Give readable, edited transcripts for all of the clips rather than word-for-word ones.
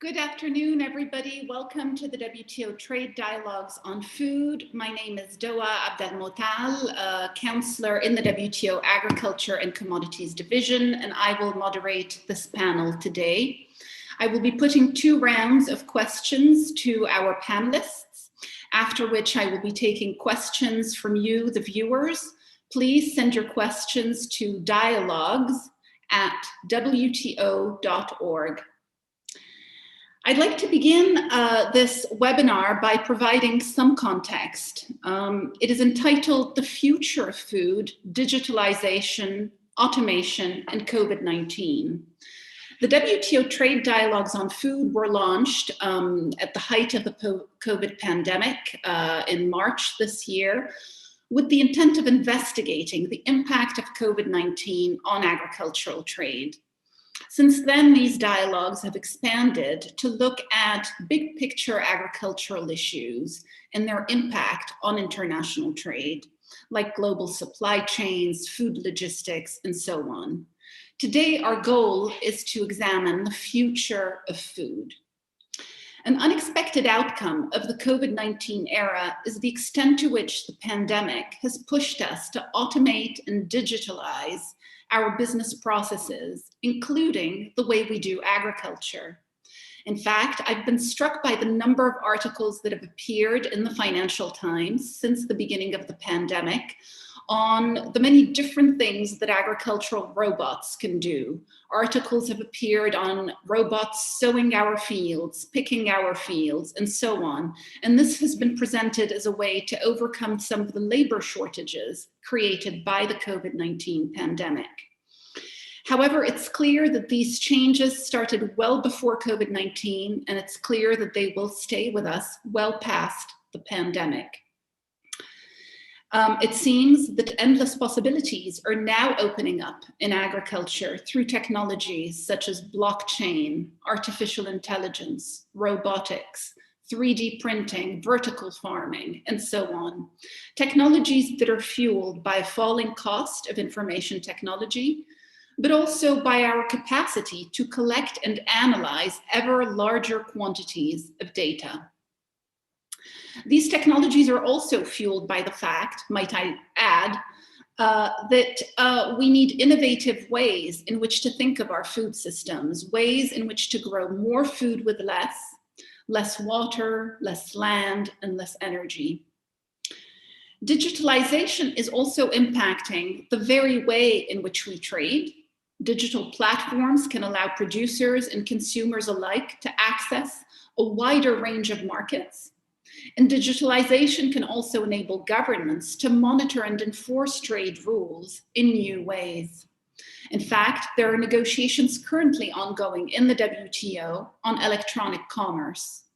Good afternoon, everybody. Welcome to the WTO Trade Dialogues on Food. My name is Wto Agreement, counselor in the WTO Agriculture and Commodities Division, and I will moderate this panel today. I will be putting 2 rounds of questions to our panelists, after which I will be taking questions from you, the viewers. Please send your questions to dialogues@wto.org. I'd like to begin this webinar by providing some context. It is entitled The Future of Food, Digitalization, Automation, and COVID-19. The WTO Trade Dialogues on Food were launched at the height of the COVID pandemic in March this year, with the intent of investigating the impact of COVID-19 on agricultural trade. Since then, these dialogues have expanded to look at big picture agricultural issues and their impact on international trade, like global supply chains, food logistics, and so on. Today, our goal is to examine the future of food. An unexpected outcome of the COVID-19 era is the extent to which the pandemic has pushed us to automate and digitalize our business processes, including the way we do agriculture. In fact, I've been struck by the number of articles that have appeared in the Financial Times since the beginning of the pandemic on the many different things that agricultural robots can do. Articles have appeared on robots sowing our fields, picking our fields, and so on. And this has been presented as a way to overcome some of the labor shortages created by the COVID-19 pandemic. However, it's clear that these changes started well before COVID-19, and it's clear that they will stay with us well past the pandemic. It seems that endless possibilities are now opening up in agriculture through technologies such as blockchain, artificial intelligence, robotics, 3D printing, vertical farming, and so on. Technologies that are fueled by a falling cost of information technology, but also by our capacity to collect and analyze ever larger quantities of data. These technologies are also fueled by the fact, might I add, that we need innovative ways in which to think of our food systems, ways in which to grow more food with less water, less land, and less energy. Digitalization is also impacting the very way in which we trade. Digital platforms can allow producers and consumers alike to access a wider range of markets. And digitalization can also enable governments to monitor and enforce trade rules in new ways. In fact, there are negotiations currently ongoing in the WTO on electronic commerce,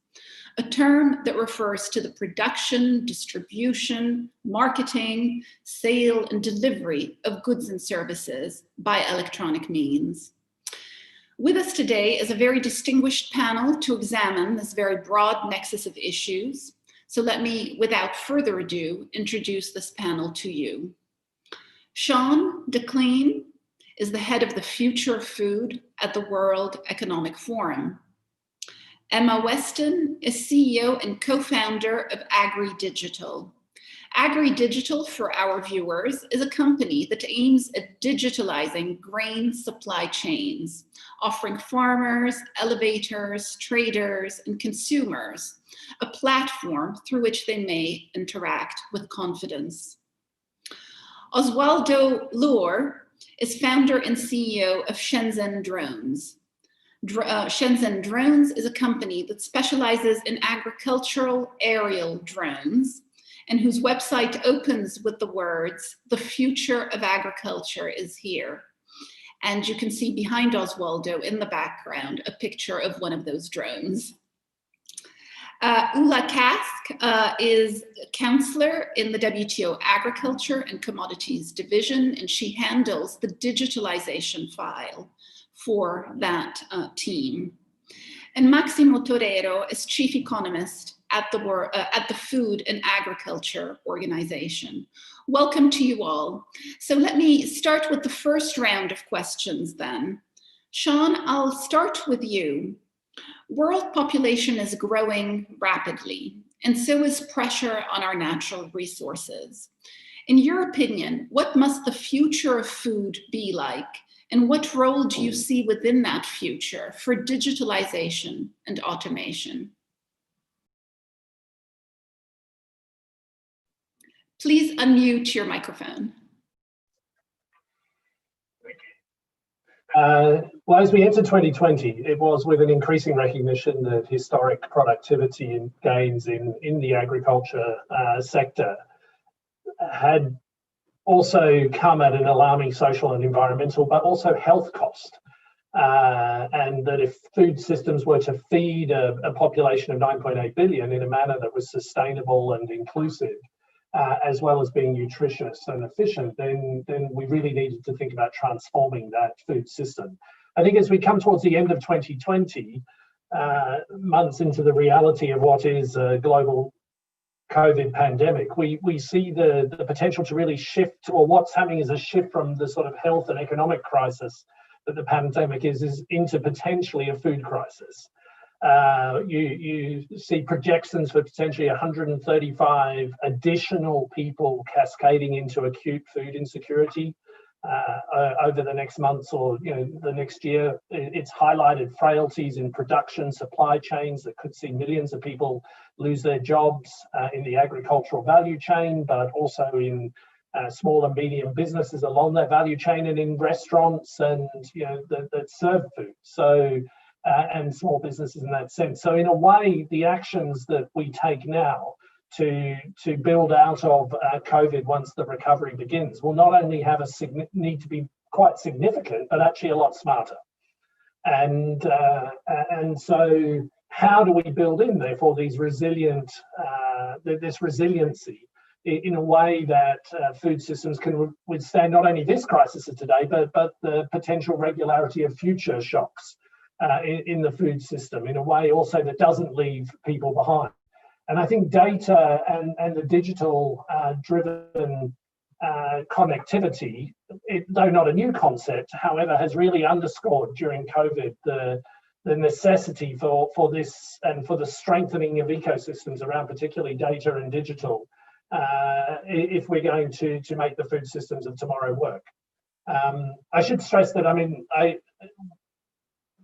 a term that refers to the production, distribution, marketing, sale, and delivery of goods and services by electronic means. With us today is a very distinguished panel to examine this very broad nexus of issues. So let me, without further ado, introduce this panel to you. Sean DeClean is the head of the Future of Food at the World Economic Forum. Emma Weston is CEO and co-founder of AgriDigital. AgriDigital, for our viewers, is a company that aims at digitalizing grain supply chains, offering farmers, elevators, traders, and consumers a platform through which they may interact with confidence. Oswaldo Lohr is founder and CEO of Shenzhen Drones. Shenzhen Drones is a company that specializes in agricultural aerial drones and whose website opens with the words, "The future of agriculture is here." And you can see behind Oswaldo in the background a picture of one of those drones. Ula Kask is a counselor in the WTO Agriculture and Commodities Division, and she handles the digitalization file for that team. And Maximo Torero is chief economist at the Food and Agriculture Organization. Welcome to you all. So let me start with the first round of questions then. Sean, I'll start with you. World population is growing rapidly, and so is pressure on our natural resources. In your opinion, what must the future of food be like, and what role do you see within that future for digitalization and automation? Please unmute your microphone. Well, as we entered 2020, it was with an increasing recognition that historic productivity gains in the agriculture sector had also come at an alarming social and environmental, but also health cost. And that if food systems were to feed a population of 9.8 billion in a manner that was sustainable and inclusive, as well as being nutritious and efficient, then we really needed to think about transforming that food system. I think as we come towards the end of 2020, months into the reality of what is a global COVID pandemic, we see the potential to really shift, or what's happening is a shift from the sort of health and economic crisis that the pandemic is into potentially a food crisis. You see projections for potentially 135 additional people cascading into acute food insecurity over the next months or the next year. It's highlighted frailties in production supply chains that could see millions of people lose their jobs in the agricultural value chain, but also in small and medium businesses along that value chain and in restaurants and that serve food. So and small businesses in that sense. So in a way, the actions that we take now to build out of COVID once the recovery begins will not only have need to be quite significant, but actually a lot smarter. And so how do we build in, therefore, these resilient, this resiliency in a way that food systems can withstand not only this crisis of today, but the potential regularity of future shocks in the food system, in a way also that doesn't leave people behind. And I think data and the digital driven connectivity, though not a new concept, however, has really underscored during COVID the necessity for this and for the strengthening of ecosystems around particularly data and digital if we're going to make the food systems of tomorrow work. I should stress that,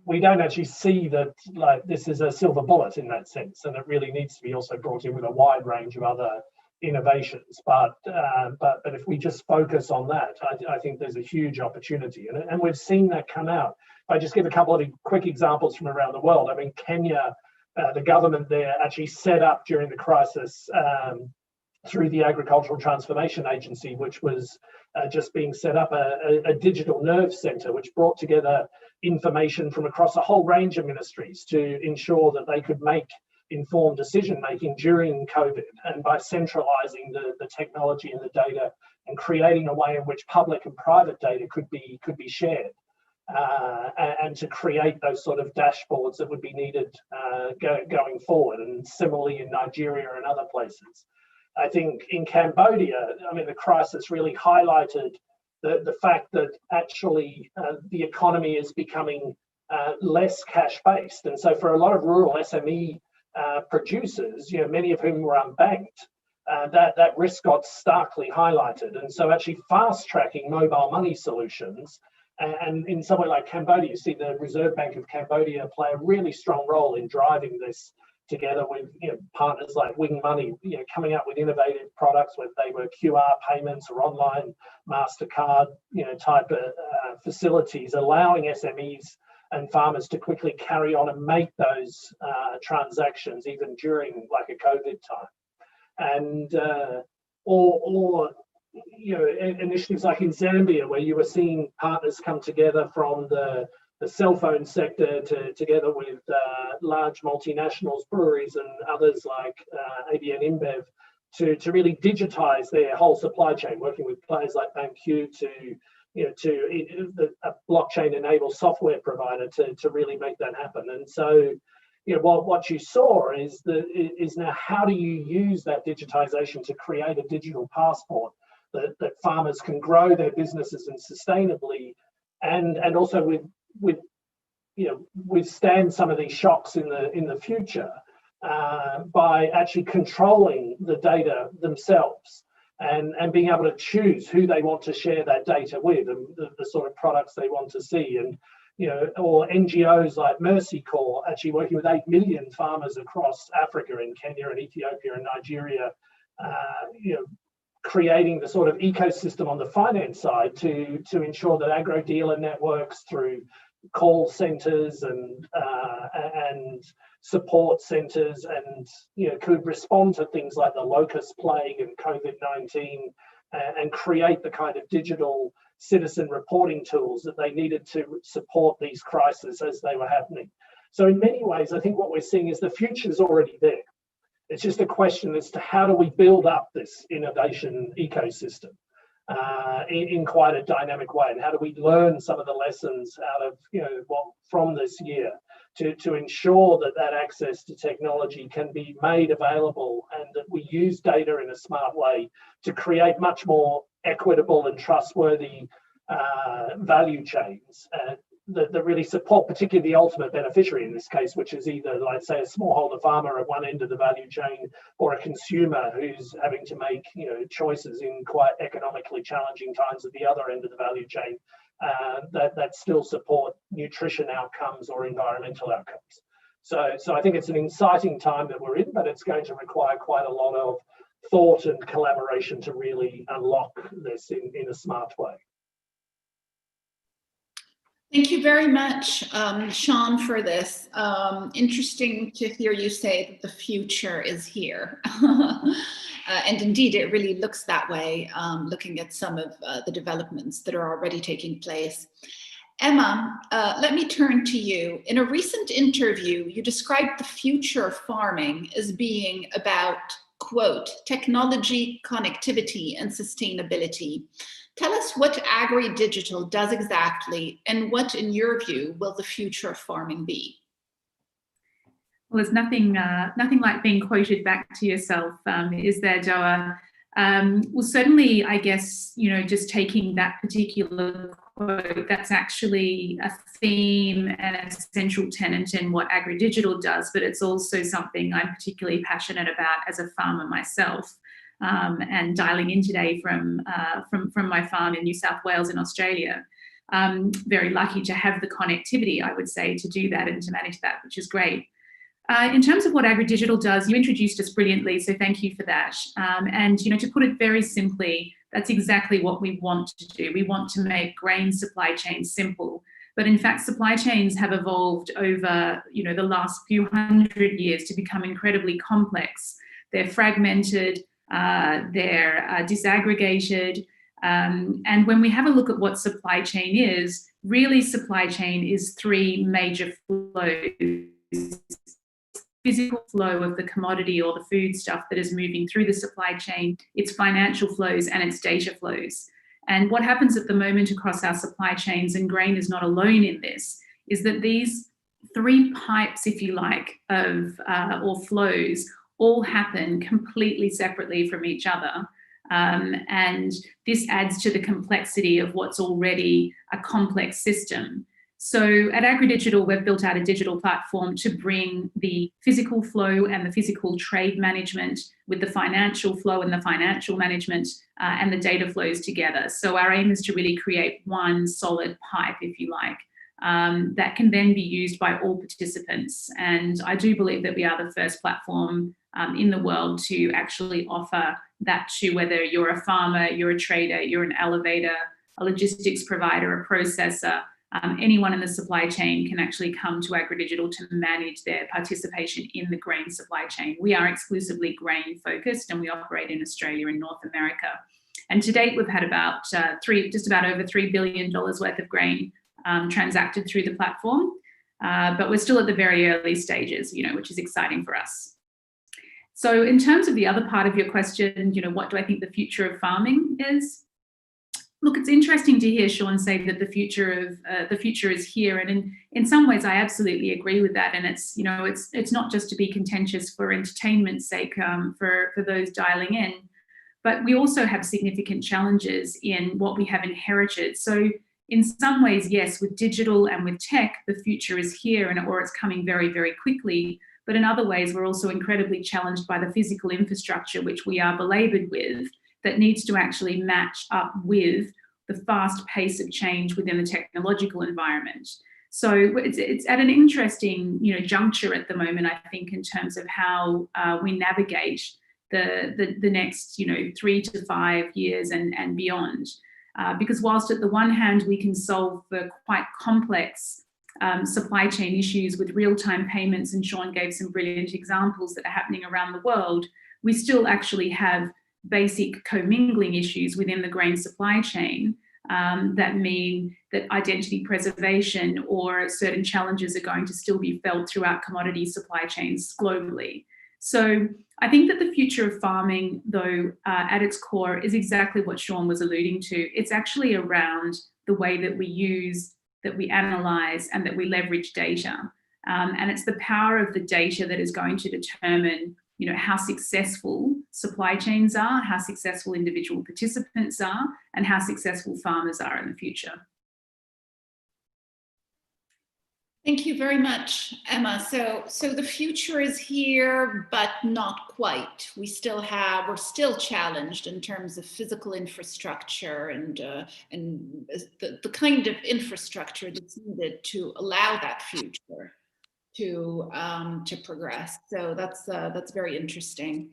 we don't actually see that like this is a silver bullet in that sense, and it really needs to be also brought in with a wide range of other innovations. But if we just focus on that, I think there's a huge opportunity, and we've seen that come out. If I just give a couple of quick examples from around the world. Kenya, the government there actually set up during the crisis through the Agricultural Transformation Agency, which was just being set up, a digital nerve centre, which brought together information from across a whole range of ministries to ensure that they could make informed decision making during COVID, and by centralising the technology and the data and creating a way in which public and private data could be shared, and to create those sort of dashboards that would be needed going forward, and similarly in Nigeria and other places. I think in Cambodia, the crisis really highlighted the fact that actually the economy is becoming less cash-based. And so for a lot of rural SME producers, many of whom were unbanked, that risk got starkly highlighted. And so actually fast-tracking mobile money solutions, and in somewhere like Cambodia, you see the Reserve Bank of Cambodia play a really strong role in driving this, together with partners like Wing Money, coming up with innovative products, whether they were QR payments or online MasterCard, type of facilities, allowing SMEs and farmers to quickly carry on and make those transactions even during like a COVID time, and or initiatives like in Zambia, where you were seeing partners come together from the cell phone sector together with large multinationals, breweries and others like ABN InBev to really digitize their whole supply chain, working with players like BanQ to a blockchain-enabled software provider to really make that happen. And so, what you saw is now how do you use that digitization to create a digital passport that farmers can grow their businesses and sustainably, and also with withstand some of these shocks in the future by actually controlling the data themselves and being able to choose who they want to share that data with and the sort of products they want to see. And or NGOs like Mercy Corps actually working with 8 million farmers across Africa and Kenya and Ethiopia and Nigeria, creating the sort of ecosystem on the finance side to ensure that agro-dealer networks through call centres and support centres and could respond to things like the locust plague and COVID-19 and create the kind of digital citizen reporting tools that they needed to support these crises as they were happening. So in many ways, I think what we're seeing is the future is already there. It's just a question as to how do we build up this innovation ecosystem in quite a dynamic way, and how do we learn some of the lessons out of from this year to ensure that access to technology can be made available and that we use data in a smart way to create much more equitable and trustworthy value chains that really support particularly the ultimate beneficiary in this case, which is either, like say, a smallholder farmer at one end of the value chain or a consumer who's having to make choices in quite economically challenging times at the other end of the value chain that still support nutrition outcomes or environmental outcomes. So I think it's an exciting time that we're in, but it's going to require quite a lot of thought and collaboration to really unlock this in a smart way. Thank you very much, Sean, for this. Interesting to hear you say that the future is here. And indeed, it really looks that way, looking at some of the developments that are already taking place. Emma, let me turn to you. In a recent interview, you described the future of farming as being about, quote, technology, connectivity, and sustainability. Tell us what agri-digital does exactly, and what, in your view, will the future of farming be? Well, there's nothing like being quoted back to yourself, is there, Joa? Well, certainly, I guess, just taking that particular quote, that's actually a theme and a central tenet in what agri-digital does, but it's also something I'm particularly passionate about as a farmer myself. And dialing in today from my farm in New South Wales in Australia. Very lucky to have the connectivity, I would say, to do that and to manage that, which is great. In terms of what agri-digital does, you introduced us brilliantly, so thank you for that. And to put it very simply, that's exactly what we want to do. We want to make grain supply chains simple. But in fact, supply chains have evolved over the last few hundred years to become incredibly complex. They're fragmented. They're disaggregated. And when we have a look at what supply chain is, really supply chain is 3 major flows. Physical flow of the commodity or the food stuff that is moving through the supply chain, its financial flows, and its data flows. And what happens at the moment across our supply chains, and grain is not alone in this, is that these 3 pipes, if you like, of or flows all happen completely separately from each other. And this adds to the complexity of what's already a complex system. So at AgriDigital, we've built out a digital platform to bring the physical flow and the physical trade management with the financial flow and the financial management and the data flows together. So our aim is to really create one solid pipe, if you like, that can then be used by all participants. And I do believe that we are the first platform in the world to actually offer that to whether you're a farmer, you're a trader, you're an elevator, a logistics provider, a processor, anyone in the supply chain can actually come to AgriDigital to manage their participation in the grain supply chain. We are exclusively grain focused and we operate in Australia and North America. And to date, we've had about just about over $3 billion worth of grain transacted through the platform. But we're still at the very early stages, which is exciting for us. So in terms of the other part of your question, what do I think the future of farming is? Look, it's interesting to hear Sean say that the future is here, and in some ways, I absolutely agree with that. And it's not just to be contentious for entertainment's sake for those dialing in, but we also have significant challenges in what we have inherited. So in some ways, yes, with digital and with tech, the future is here or it's coming very, very quickly. But in other ways, we're also incredibly challenged by the physical infrastructure, which we are belabored with, that needs to actually match up with the fast pace of change within the technological environment. So it's at an interesting, juncture at the moment, I think, in terms of how we navigate the next, 3 to 5 years and beyond. Because whilst at the one hand, we can solve the quite complex supply chain issues with real-time payments, and Sean gave some brilliant examples that are happening around the world, we still actually have basic commingling issues within the grain supply chain that mean that identity preservation or certain challenges are going to still be felt throughout commodity supply chains globally. So I think that the future of farming, though, at its core is exactly what Sean was alluding to. It's actually around the way that we use, that we analyze, and that we leverage data. And it's the power of the data that is going to determine, how successful supply chains are, how successful individual participants are, and how successful farmers are in the future. Thank you very much, Emma. So the future is here, but not quite. We're still challenged in terms of physical infrastructure and the kind of infrastructure that's needed to allow that future to progress. So that's very interesting.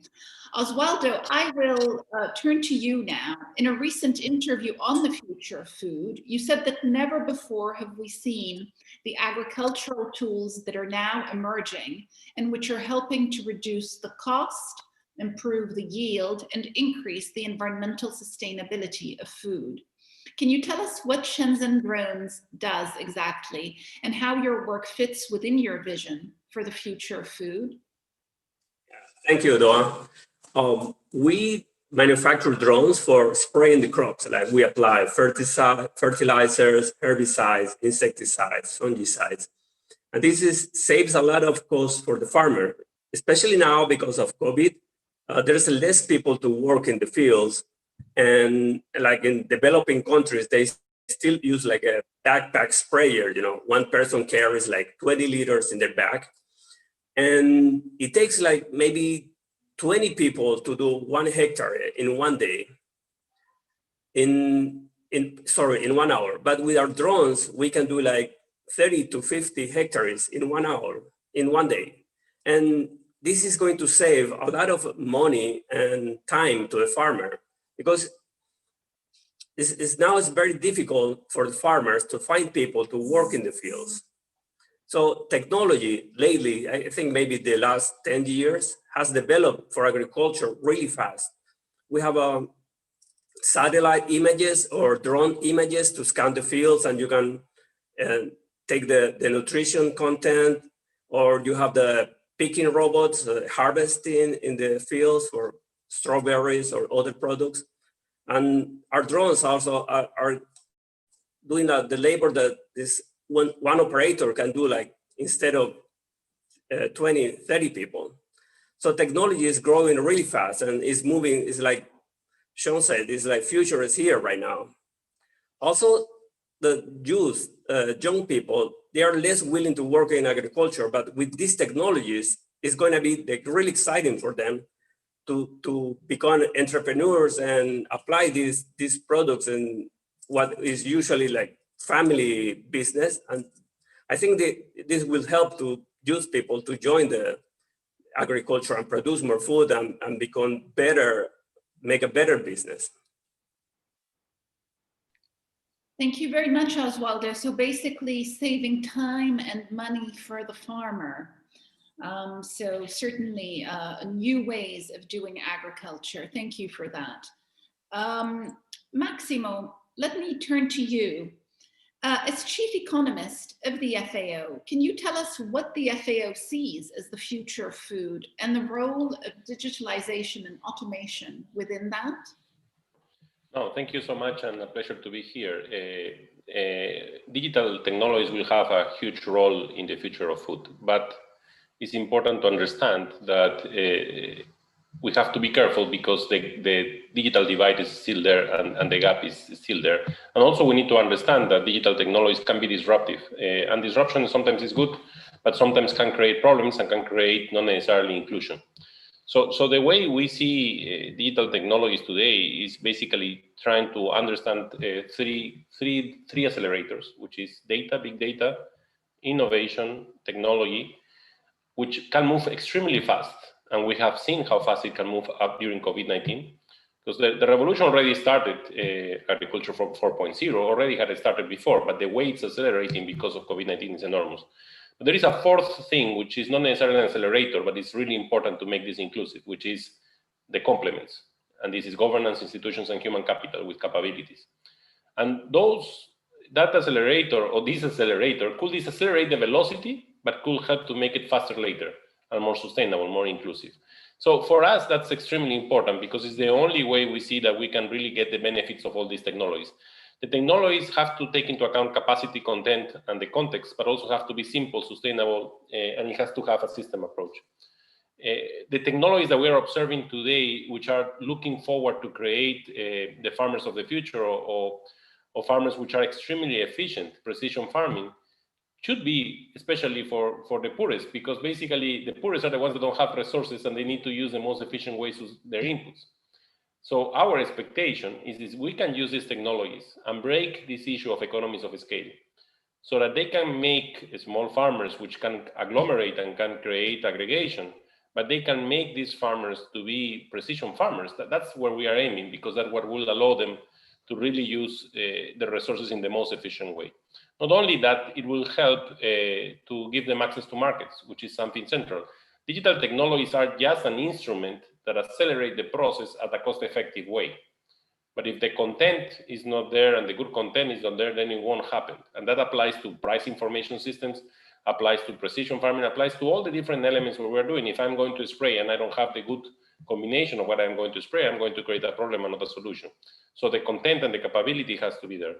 Oswaldo, I will turn to you now. In a recent interview on the future of food, you said that never before have we seen the agricultural tools that are now emerging and which are helping to reduce the cost, improve the yield, and increase the environmental sustainability of food. Can you tell us what Shenzhen Drones does exactly and how your work fits within your vision for the future of food? Thank you, Doa. We manufacture drones for spraying the crops. Like we apply fertilizers, herbicides, insecticides, fungicides. And this saves a lot of cost for the farmer, especially now because of COVID. There's less people to work in the fields. And like in developing countries, they still use like a backpack sprayer. One person carries like 20 liters in their back. And it takes like maybe 20 people to do 1 hectare in one day, in 1 hour. But with our drones, we can do like 30 to 50 hectares in 1 hour, in one day. And this is going to save a lot of money and time to the farmer, because it's very difficult for the farmers to find people to work in the fields. So technology lately, I think maybe the last 10 years, has developed for agriculture really fast. We have satellite images or drone images to scan the fields, and you can take the nutrition content, or you have the picking robots harvesting in the fields for strawberries or other products. And our drones also are doing the labor that this one operator can do, like instead of 20, 30 people. So technology is growing really fast and is moving. It's like Sean said, it's like future is here right now. Also, the youth, young people, they are less willing to work in agriculture, but with these technologies, it's going to be like really exciting for them to become entrepreneurs and apply these products in what is usually like family business. And I think this will help to youth people to join the agriculture and produce more food and become better, make a better business. Thank you very much, Oswaldo. So basically saving time and money for the farmer. So certainly new ways of doing agriculture. Thank you for that. Maximo, let me turn to you. As chief economist of the FAO, can you tell us what the FAO sees as the future of food and the role of digitalization and automation within that? No, thank you so much, and a pleasure to be here. Digital technologies will have a huge role in the future of food, but it's important to understand that we have to be careful because the digital divide is still there and the gap is still there. And also we need to understand that digital technologies can be disruptive, and disruption sometimes is good, but sometimes can create problems and can create not necessarily inclusion. So the way we see digital technologies today is basically trying to understand three accelerators, which is data, big data, innovation, technology, which can move extremely fast. And we have seen how fast it can move up during COVID-19, because the revolution already started, agriculture 4.0 already had started before, but the way it's accelerating because of COVID-19 is enormous. But there is a fourth thing, which is not necessarily an accelerator, but it's really important to make this inclusive, which is the complements. And this is governance, institutions, and human capital with capabilities. And that accelerator or this accelerator could decelerate the velocity, but could help to make it faster later and more sustainable, more inclusive. So for us, that's extremely important because it's the only way we see that we can really get the benefits of all these technologies. The technologies have to take into account capacity, content, and the context, but also have to be simple, sustainable, and it has to have a system approach. The technologies that we are observing today, which are looking forward to create the farmers of the future or farmers which are extremely efficient, precision farming, should be especially for the poorest, because basically the poorest are the ones that don't have resources and they need to use the most efficient ways of their inputs. So our expectation is we can use these technologies and break this issue of economies of scale so that they can make small farmers which can agglomerate and can create aggregation, but they can make these farmers to be precision farmers. That's where we are aiming, because that's what will allow them to really use the resources in the most efficient way. Not only that, it will help to give them access to markets, which is something central. Digital technologies are just an instrument that accelerate the process at a cost-effective way. But if the content is not there and the good content is not there, then it won't happen. And that applies to price information systems, applies to precision farming, applies to all the different elements what we're doing. If I'm going to spray and I don't have the good combination of what I'm going to spray, I'm going to create a problem and not a solution. So the content and the capability has to be there.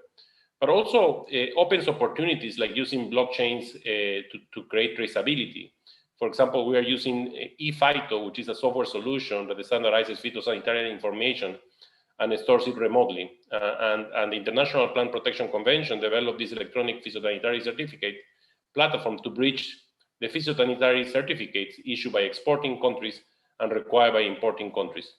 But also opens opportunities like using blockchains to create traceability. For example, we are using ePhyto, which is a software solution that standardizes phytosanitary information and stores it remotely. And the International Plant Protection Convention developed this electronic phytosanitary certificate platform to bridge the phytosanitary certificates issued by exporting countries and required by importing countries.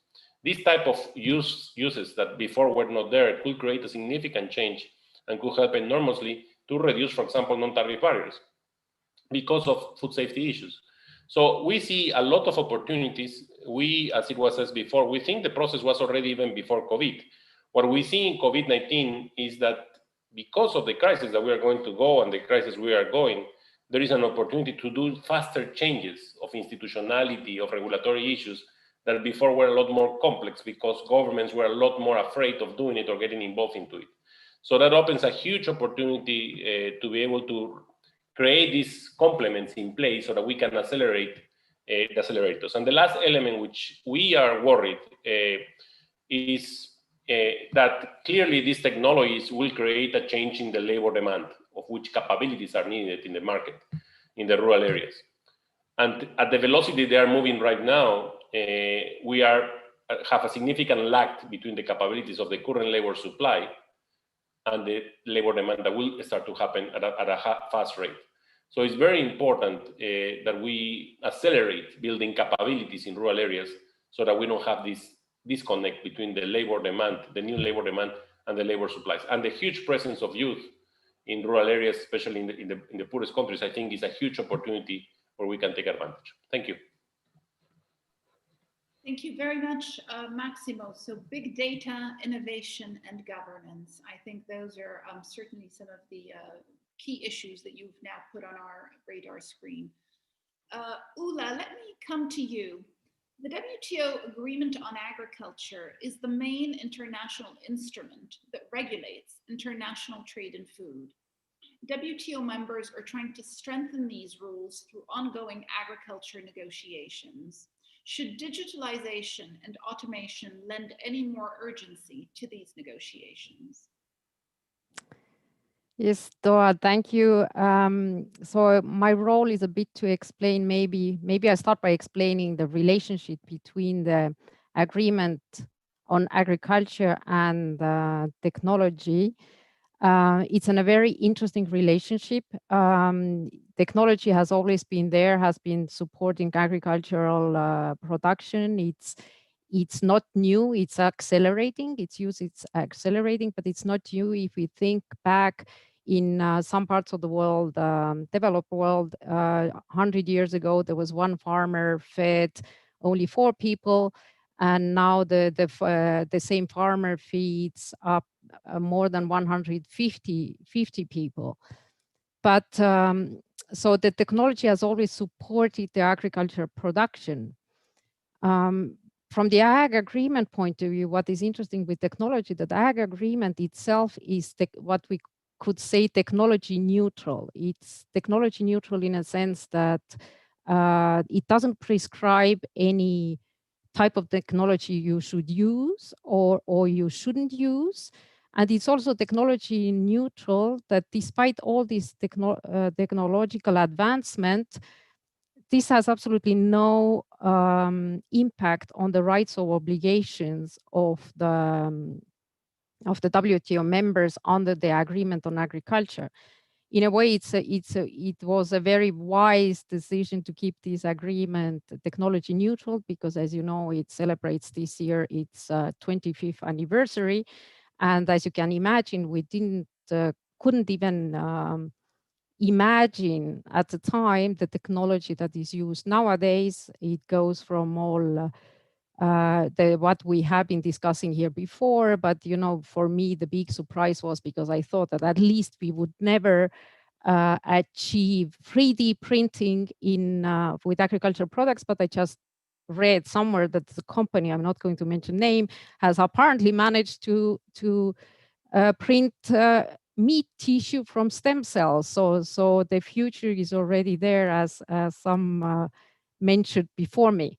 This type of uses that before were not there could create a significant change and could help enormously to reduce, for example, non-tariff barriers because of food safety issues. So we see a lot of opportunities. We, as it was said before, we think the process was already even before COVID. What we see in COVID-19 is that because of the crisis that we are going to go and the crisis we are going, there is an opportunity to do faster changes of institutionality, of regulatory issues that before were a lot more complex because governments were a lot more afraid of doing it or getting involved into it. So that opens a huge opportunity to be able to create these complements in place so that we can accelerate the accelerators. And the last element which we are worried is that clearly these technologies will create a change in the labor demand of which capabilities are needed in the market, in the rural areas. And at the velocity they are moving right now, we have a significant lag between the capabilities of the current labor supply and the labor demand that will start to happen at a fast rate. So it's very important that we accelerate building capabilities in rural areas so that we don't have this disconnect between the labor demand, the new labor demand, and the labor supplies. And the huge presence of youth in rural areas, especially in the poorest countries, I think is a huge opportunity where we can take advantage. Thank you. Thank you very much, Maximo. So big data, innovation, and governance. I think those are certainly some of the key issues that you've now put on our radar screen. Ula, let me come to you. The WTO Agreement on Agriculture is the main international instrument that regulates international trade in food. WTO members are trying to strengthen these rules through ongoing agriculture negotiations. Should digitalization and automation lend any more urgency to these negotiations? Yes, Doa, thank you. So my role is a bit to explain, maybe I start by explaining the relationship between the agreement on agriculture and technology. It's a very interesting relationship. Technology has always been there, has been supporting agricultural production. It's not new, it's accelerating, it's accelerating, but it's not new. If we think back in some parts of the world, developed world, 100 years ago, there was one farmer fed only 4 people, and now the same farmer feeds up more than 150 people. But so the technology has always supported the agriculture production. From the Ag Agreement point of view, what is interesting with technology, that the Ag Agreement itself is what we could say technology neutral. It's technology neutral in a sense that it doesn't prescribe any type of technology you should use or you shouldn't use. And it's also technology neutral, that despite all this technological advancement, this has absolutely no impact on the rights or obligations of the WTO members under the Agreement on Agriculture. In a way, it was a very wise decision to keep this agreement technology neutral, because, as you know, it celebrates this year its 25th anniversary, and as you can imagine, we couldn't even imagine at the time the technology that is used nowadays. It goes from all what we have been discussing here before, but for me the big surprise was, because I thought that at least we would never achieve 3D printing in with agricultural products, but I just read somewhere that the company, I'm not going to mention name, has apparently managed to print meat tissue from stem cells. So the future is already there, as some mentioned before me.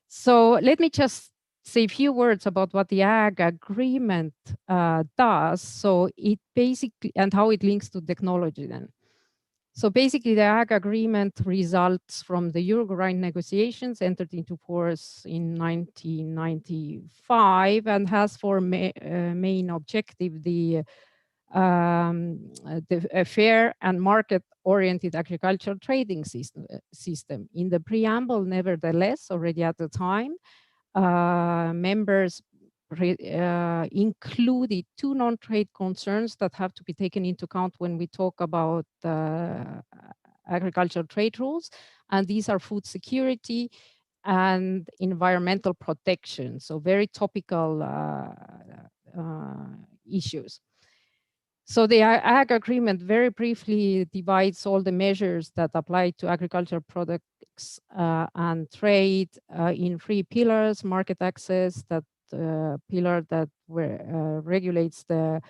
So let me just say a few words about what the Ag Agreement does. So it basically, and how it links to technology then. So basically, the Ag Agreement results from the Uruguayan negotiations entered into force in 1995 and has for main objective the a fair and market-oriented agricultural trading system. In the preamble, nevertheless, already at the time, members included 2 non-trade concerns that have to be taken into account when we talk about agricultural trade rules, and these are food security and environmental protection, so very topical issues. So the Ag Agreement very briefly divides all the measures that apply to agricultural products and trade in 3 pillars: market access, that pillar that regulates the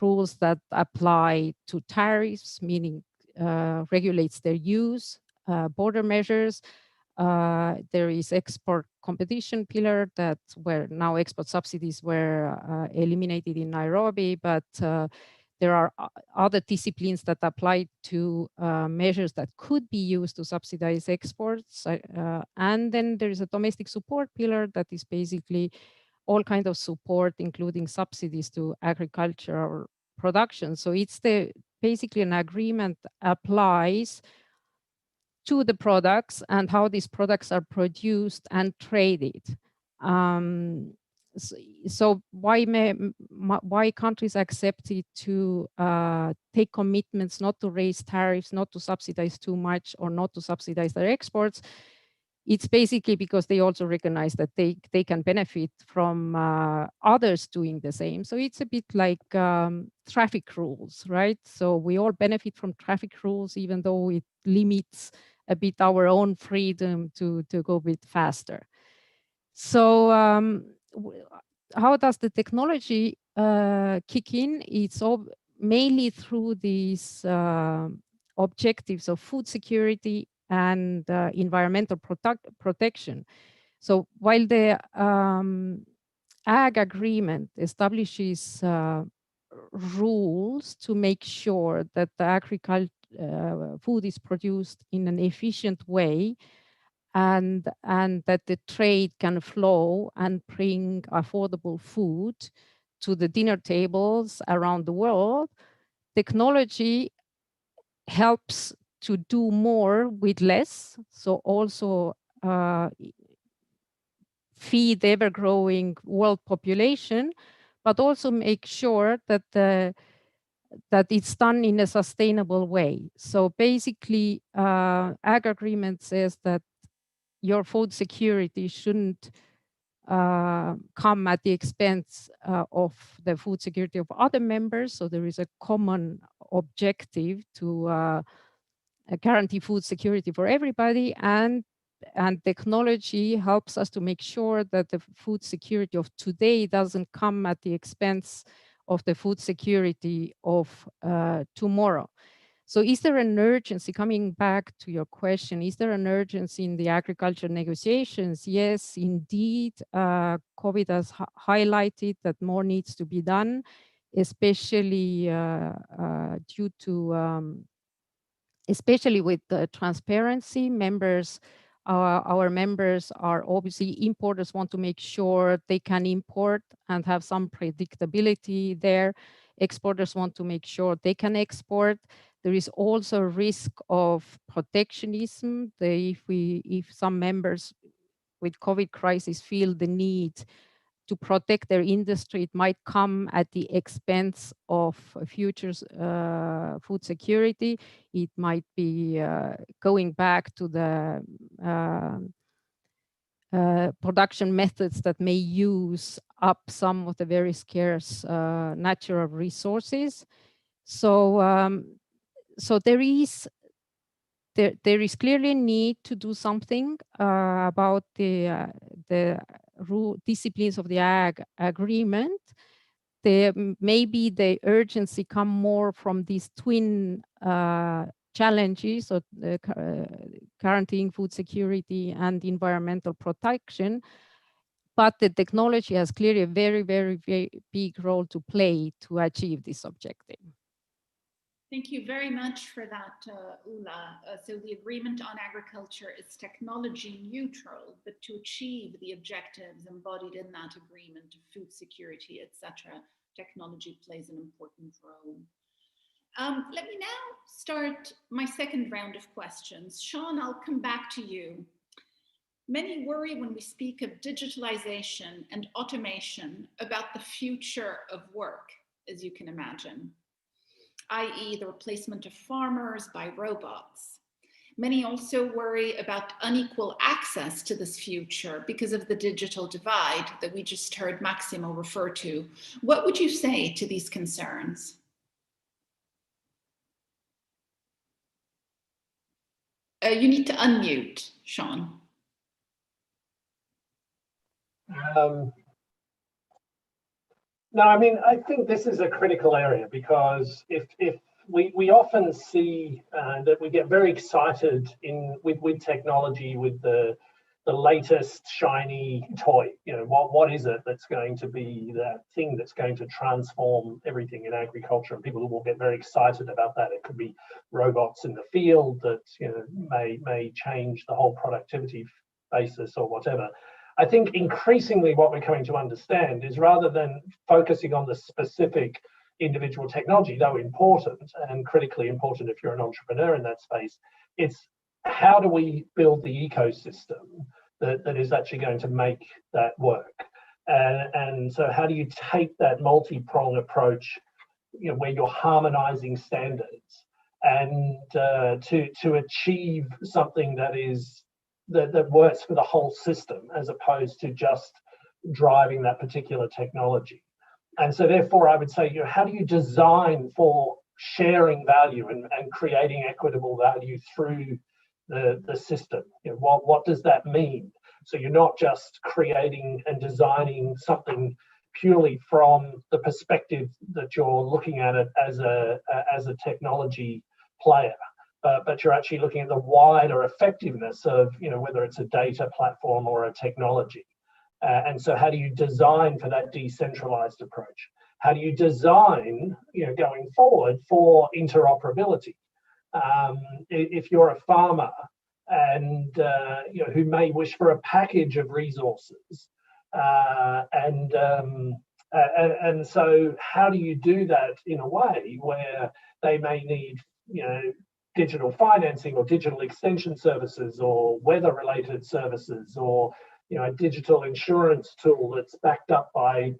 rules that apply to tariffs, meaning regulates their use, border measures. There is export competition pillar, that where now export subsidies were eliminated in Nairobi, but there are other disciplines that apply to measures that could be used to subsidize exports. And then there is a domestic support pillar that is basically all kinds of support, including subsidies to agricultural production. So it's basically an agreement applies to the products and how these products are produced and traded. So why countries accepted to take commitments not to raise tariffs, not to subsidize too much, or not to subsidize their exports? It's basically because they also recognize that they can benefit from others doing the same. So it's a bit like traffic rules, right? So we all benefit from traffic rules, even though it limits a bit our own freedom to go a bit faster. So how does the technology kick in? It's all mainly through these objectives of food security and environmental protection. So while the Ag Agreement establishes rules to make sure that the food is produced in an efficient way, and that the trade can flow and bring affordable food to the dinner tables around the world. Technology helps to do more with less, so also feed the ever-growing world population, but also make sure that that it's done in a sustainable way. So basically, Ag Agreement says that your food security shouldn't come at the expense of the food security of other members. So there is a common objective to guarantee food security for everybody, and technology helps us to make sure that the food security of today doesn't come at the expense of the food security of tomorrow. So is there an urgency, coming back to your question, is there an urgency in the agriculture negotiations? Yes, indeed. COVID has highlighted that more needs to be done, especially due to especially with the transparency. Our members are obviously importers, want to make sure they can import and have some predictability there. Exporters want to make sure they can export. There is also a risk of protectionism. If some members with COVID crisis feel the need to protect their industry, it might come at the expense of future food security. It might be going back to the production methods that may use up some of the very scarce natural resources. So, so there is clearly a need to do something about the disciplines of the Ag Agreement. Maybe the urgency come more from these twin challenges of guaranteeing food security and environmental protection. But the technology has clearly a very, very, very big role to play to achieve this objective. Thank you very much for that, Ula. So the agreement on agriculture is technology neutral, but to achieve the objectives embodied in that agreement of food security, etc., technology plays an important role. Let me now start my second round of questions. Sean, I'll come back to you. Many worry when we speak of digitalization and automation about the future of work, as you can imagine, i.e. the replacement of farmers by robots. Many also worry about unequal access to this future because of the digital divide that we just heard Maximo refer to. What would you say to these concerns? You need to unmute, Sean. No, I mean, I think this is a critical area, because if we often see that we get very excited with technology, with the latest shiny toy. You know, what is it that's going to be that thing that's going to transform everything in agriculture? And people will get very excited about that. It could be robots in the field that, you know, may change the whole productivity basis or whatever. I think increasingly what we're coming to understand is, rather than focusing on the specific individual technology, though important and critically important if you're an entrepreneur in that space, it's how do we build the ecosystem that is actually going to make that work? And so how do you take that multi-pronged approach, you know, where you're harmonizing standards and to achieve something that works for the whole system, as opposed to just driving that particular technology. And so therefore I would say, you know, how do you design for sharing value and creating equitable value through the system? You know, what does that mean? So you're not just creating and designing something purely from the perspective that you're looking at it as a technology player, but you're actually looking at the wider effectiveness of, you know, whether it's a data platform or a technology. And so how do you design for that decentralized approach? how do you design, going forward for interoperability? If you're a farmer and who may wish for a package of resources, and so how do you do that in a way where they may need, digital financing or digital extension services or weather-related services, or a digital insurance tool that's backed up by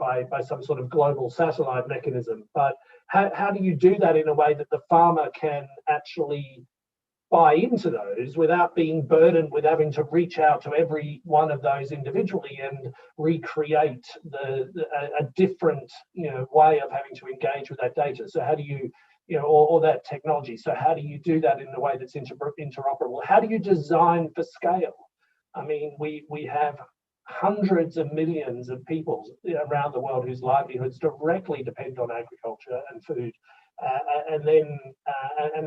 some sort of global satellite mechanism. But how do you do that in a way that the farmer can actually buy into those without being burdened with having to reach out to every one of those individually and recreate a different way of having to engage with that data? So how do you or that technology, so how do you do that in a way that's interoperable? How do you design for scale? I mean, we have hundreds of millions of people around the world whose livelihoods directly depend on agriculture and food, and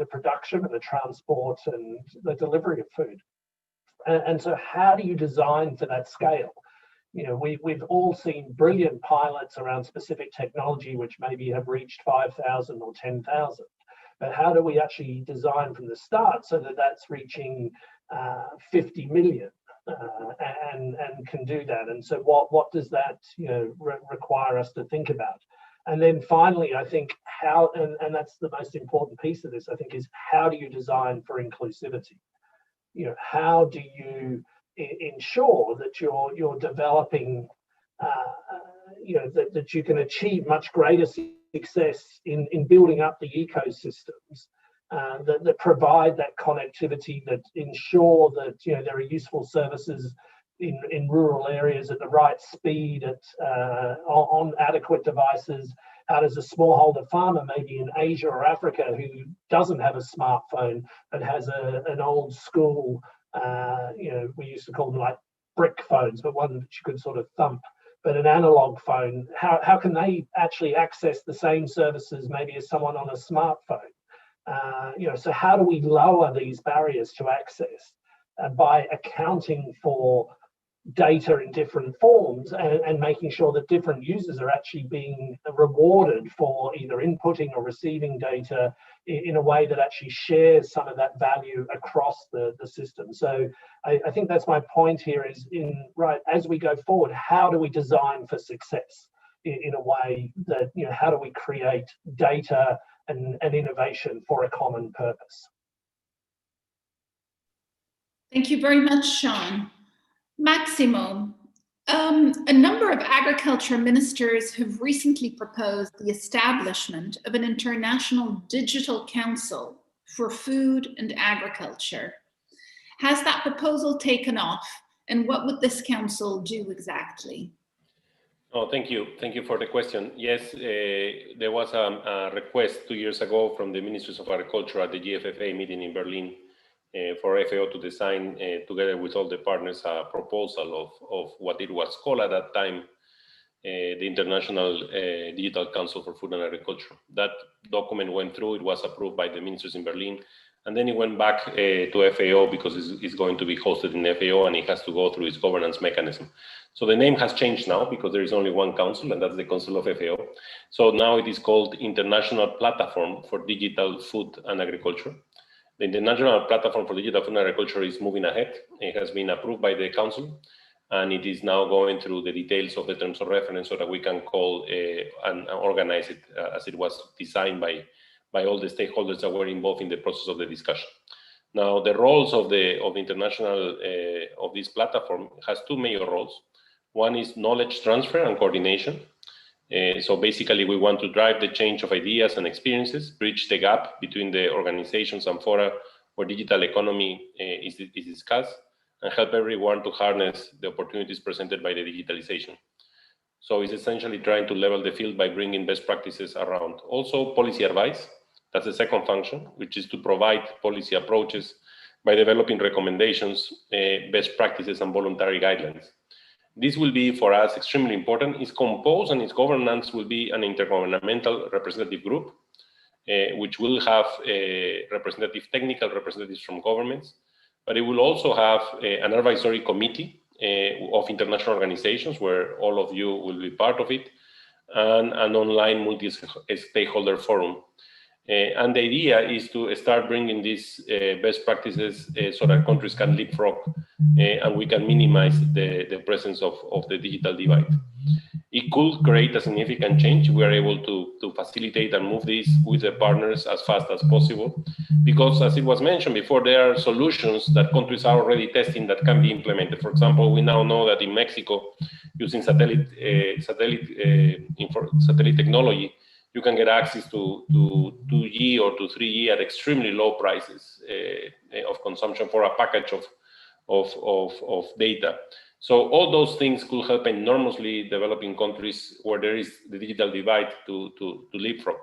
the production and the transport and the delivery of food. And so how do you design for that scale? We've all seen brilliant pilots around specific technology which maybe have reached 5,000 or 10,000. But how do we actually design from the start so that that's reaching 50 million and can do that? And so what does that require us to think about? And then finally, I think how, and that's the most important piece of this, I think, is how do you design for inclusivity? How do you ensure that you're developing, that you can achieve much greater success in building up the ecosystems that provide that connectivity, that ensure that there are useful services in rural areas at the right speed, on adequate devices. How does a smallholder farmer maybe in Asia or Africa who doesn't have a smartphone but has an old school, we used to call them like brick phones, but one that you could sort of thump, but an analog phone, how can they actually access the same services maybe as someone on a smartphone? So how do we lower these barriers to access by accounting for data in different forms and making sure that different users are actually being rewarded for either inputting or receiving data in a way that actually shares some of that value across the system? So I think that's my point here, is as we go forward, how do we design for success in a way that, how do we create data and innovation for a common purpose? Thank you very much, Sean. Maximo, a number of agriculture ministers have recently proposed the establishment of an international digital council for food and agriculture. Has that proposal taken off, and what would this council do exactly? Oh, thank you. Thank you for the question. Yes, there was a request 2 years ago from the Ministries of Agriculture at the GFFA meeting in Berlin for FAO to design, together with all the partners, a proposal of what it was called at that time, the International Digital Council for Food and Agriculture. That document went through, it was approved by the ministers in Berlin, and then it went back to FAO because it's going to be hosted in FAO and it has to go through its governance mechanism. So the name has changed now because there is only one council, and that's the Council of FAO. So now it is called International Platform for Digital Food and Agriculture. The International Platform for Digital Food and Agriculture is moving ahead. It has been approved by the Council, and it is now going through the details of the terms of reference so that we can call and organize it as it was designed by all the stakeholders that were involved in the process of the discussion. Now, the roles of the international of this platform has two major roles. One is knowledge transfer and coordination. So basically, we want to drive the change of ideas and experiences, bridge the gap between the organizations and fora where digital economy is discussed, and help everyone to harness the opportunities presented by the digitalization. So it's essentially trying to level the field by bringing best practices around. Also, policy advice. That's the second function, which is to provide policy approaches by developing recommendations, best practices, and voluntary guidelines. This will be, for us, extremely important. It's composed, and its governance will be an intergovernmental representative group, which will have technical representatives from governments, but it will also have an advisory committee of international organizations where all of you will be part of it. and an online multi-stakeholder forum. And the idea is to start bringing these best practices so that countries can leapfrog and we can minimize the presence of the digital divide. It could create a significant change. We are able to facilitate and move this with the partners as fast as possible, because as it was mentioned before, there are solutions that countries are already testing that can be implemented. For example, we now know that in Mexico, using satellite technology, you can get access to 2G or to 3G at extremely low prices of consumption for a package of data. So all those things could help enormously developing countries where there is the digital divide to leapfrog.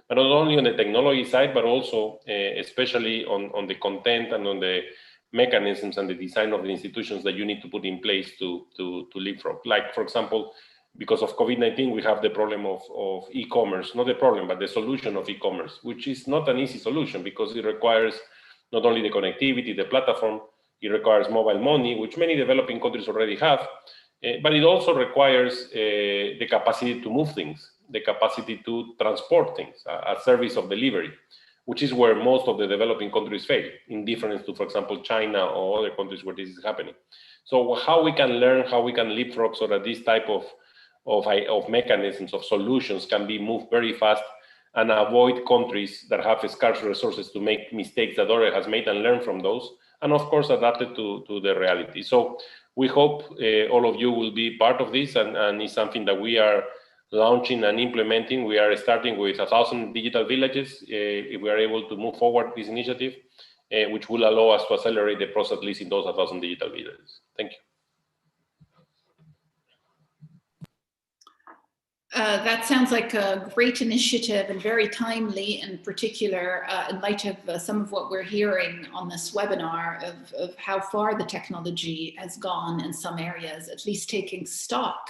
But not only on the technology side, but also especially on the content and on the mechanisms and the design of the institutions that you need to put in place to leapfrog. Like, for example, because of COVID-19, we have the problem of e-commerce, not the problem, but the solution of e-commerce, which is not an easy solution because it requires not only the connectivity, the platform, it requires mobile money, which many developing countries already have, but it also requires the capacity to move things, the capacity to transport things, a service of delivery, which is where most of the developing countries fail, in difference to, for example, China or other countries where this is happening. So how we can learn, how we can leapfrog so that this type of mechanisms, of solutions can be moved very fast and avoid countries that have scarce resources to make mistakes that others has made and learn from those, and of course adapt it to the reality. So we hope all of you will be part of this, and it's something that we are launching and implementing. We are starting with 1,000 digital villages. If we are able to move forward this initiative, which will allow us to accelerate the process, at least in those 1,000 digital villages. Thank you. That sounds like a great initiative and very timely, in particular, in light of some of what we're hearing on this webinar of how far the technology has gone in some areas, at least taking stock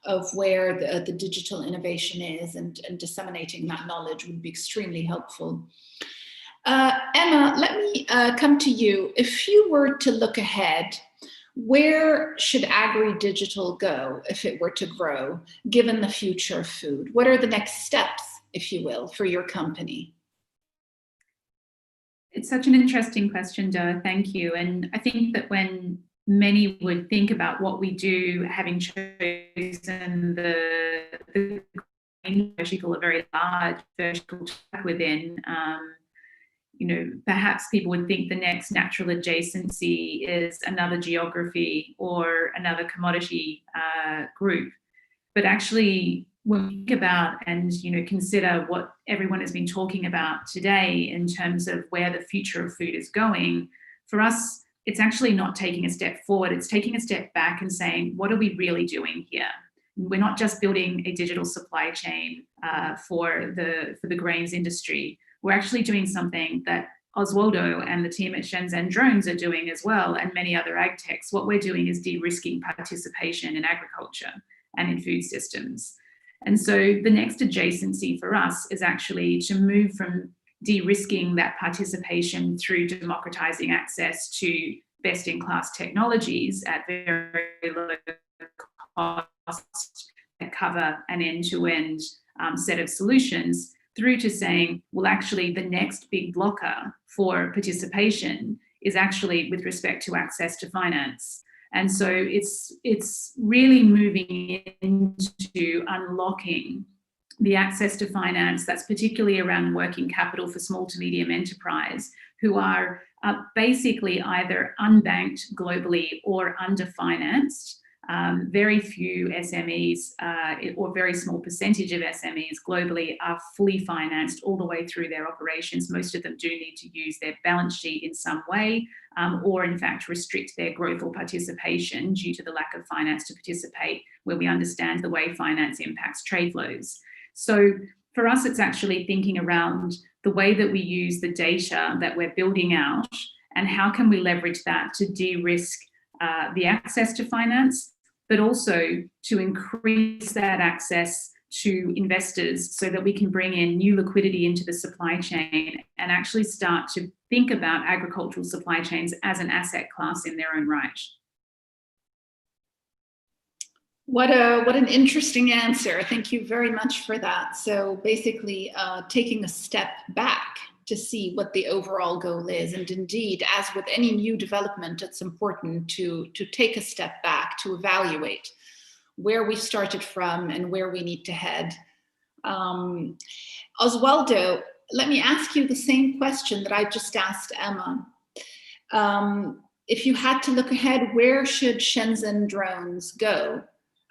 of where the digital innovation is and disseminating that knowledge would be extremely helpful. Emma, let me come to you. If you were to look ahead, where should agri-digital go if it were to grow, given the future of food? What are the next steps, if you will, for your company? It's such an interesting question, Doa. Thank you. And I think that when many would think about what we do, having chosen the vertical, a very large vertical within, perhaps people would think the next natural adjacency is another geography or another commodity group. But actually, when we think about and consider what everyone has been talking about today in terms of where the future of food is going, for us, it's actually not taking a step forward. It's taking a step back and saying, what are we really doing here? We're not just building a digital supply chain for the grains industry. We're actually doing something that Oswaldo and the team at Shenzhen Drones are doing as well, and many other ag techs. What we're doing is de-risking participation in agriculture and in food systems. And so the next adjacency for us is actually to move from de-risking that participation through democratizing access to best-in-class technologies at very low cost that cover an end-to-end set of solutions, through to saying, well, actually, the next big blocker for participation is actually with respect to access to finance. And so it's really moving into unlocking the access to finance that's particularly around working capital for small to medium enterprise, who are basically either unbanked globally or underfinanced. Very few SMEs or very small percentage of SMEs globally are fully financed all the way through their operations. Most of them do need to use their balance sheet in some way or in fact restrict their growth or participation due to the lack of finance to participate, where we understand the way finance impacts trade flows. So for us, it's actually thinking around the way that we use the data that we're building out and how can we leverage that to de-risk the access to finance, but also to increase that access to investors so that we can bring in new liquidity into the supply chain and actually start to think about agricultural supply chains as an asset class in their own right. What an interesting answer. Thank you very much for that. So basically taking a step back to see what the overall goal is. And indeed, as with any new development, it's important to take a step back, to evaluate where we started from and where we need to head. Oswaldo, let me ask you the same question that I just asked Emma. If you had to look ahead, where should Shenzhen drones go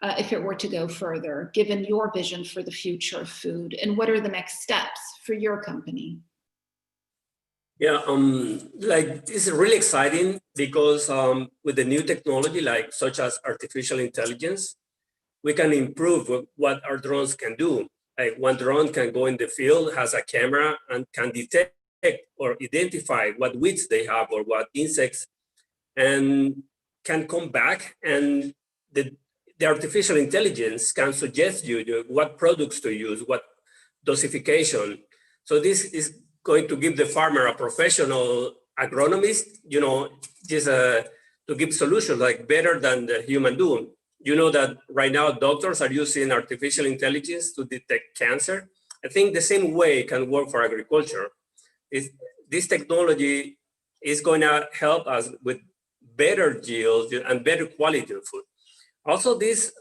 if it were to go further, given your vision for the future of food? And what are the next steps for your company? Yeah, like it's really exciting because with the new technology, like such as artificial intelligence, we can improve what our drones can do. Like one drone can go in the field, has a camera, and can detect or identify what weeds they have or what insects, and can come back, and the artificial intelligence can suggest you what products to use, what dosification. So this is going to give the farmer a professional agronomist, just to give solutions like better than the human do. You know that right now doctors are using artificial intelligence to detect cancer. I think the same way can work for agriculture. This technology is going to help us with better yields and better quality of food. Also, these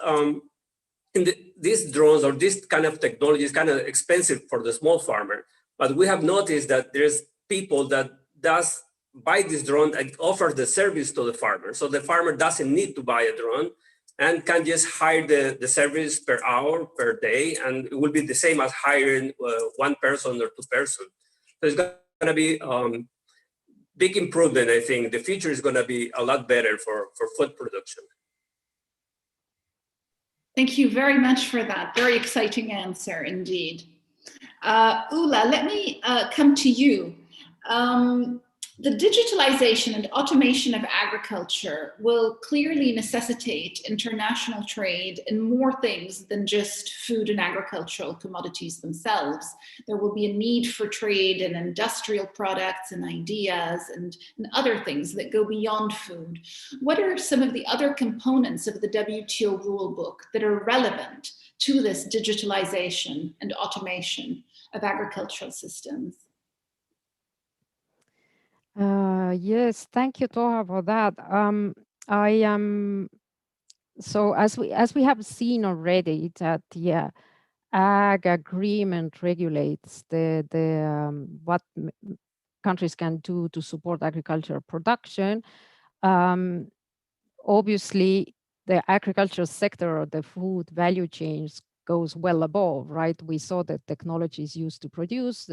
drones or this kind of technology is kind of expensive for the small farmer, but we have noticed that there's people that does buy this drone and offer the service to the farmer. So the farmer doesn't need to buy a drone and can just hire the service per hour, per day, and it will be the same as hiring one person or two person. So it's going to be big improvement. I think the future is going to be a lot better for food production. Thank you very much for that. Very exciting answer indeed. Ula, let me come to you. The digitalization and automation of agriculture will clearly necessitate international trade in more things than just food and agricultural commodities themselves. There will be a need for trade in industrial products and ideas and other things that go beyond food. What are some of the other components of the WTO rulebook that are relevant to this digitalization and automation of agricultural systems? Yes, thank you, Toha, for that. I am so as we have seen already that the ag agreement regulates what countries can do to support agricultural production. Obviously, the agricultural sector or the food value chains goes well above, right? We saw that technologies used to produce,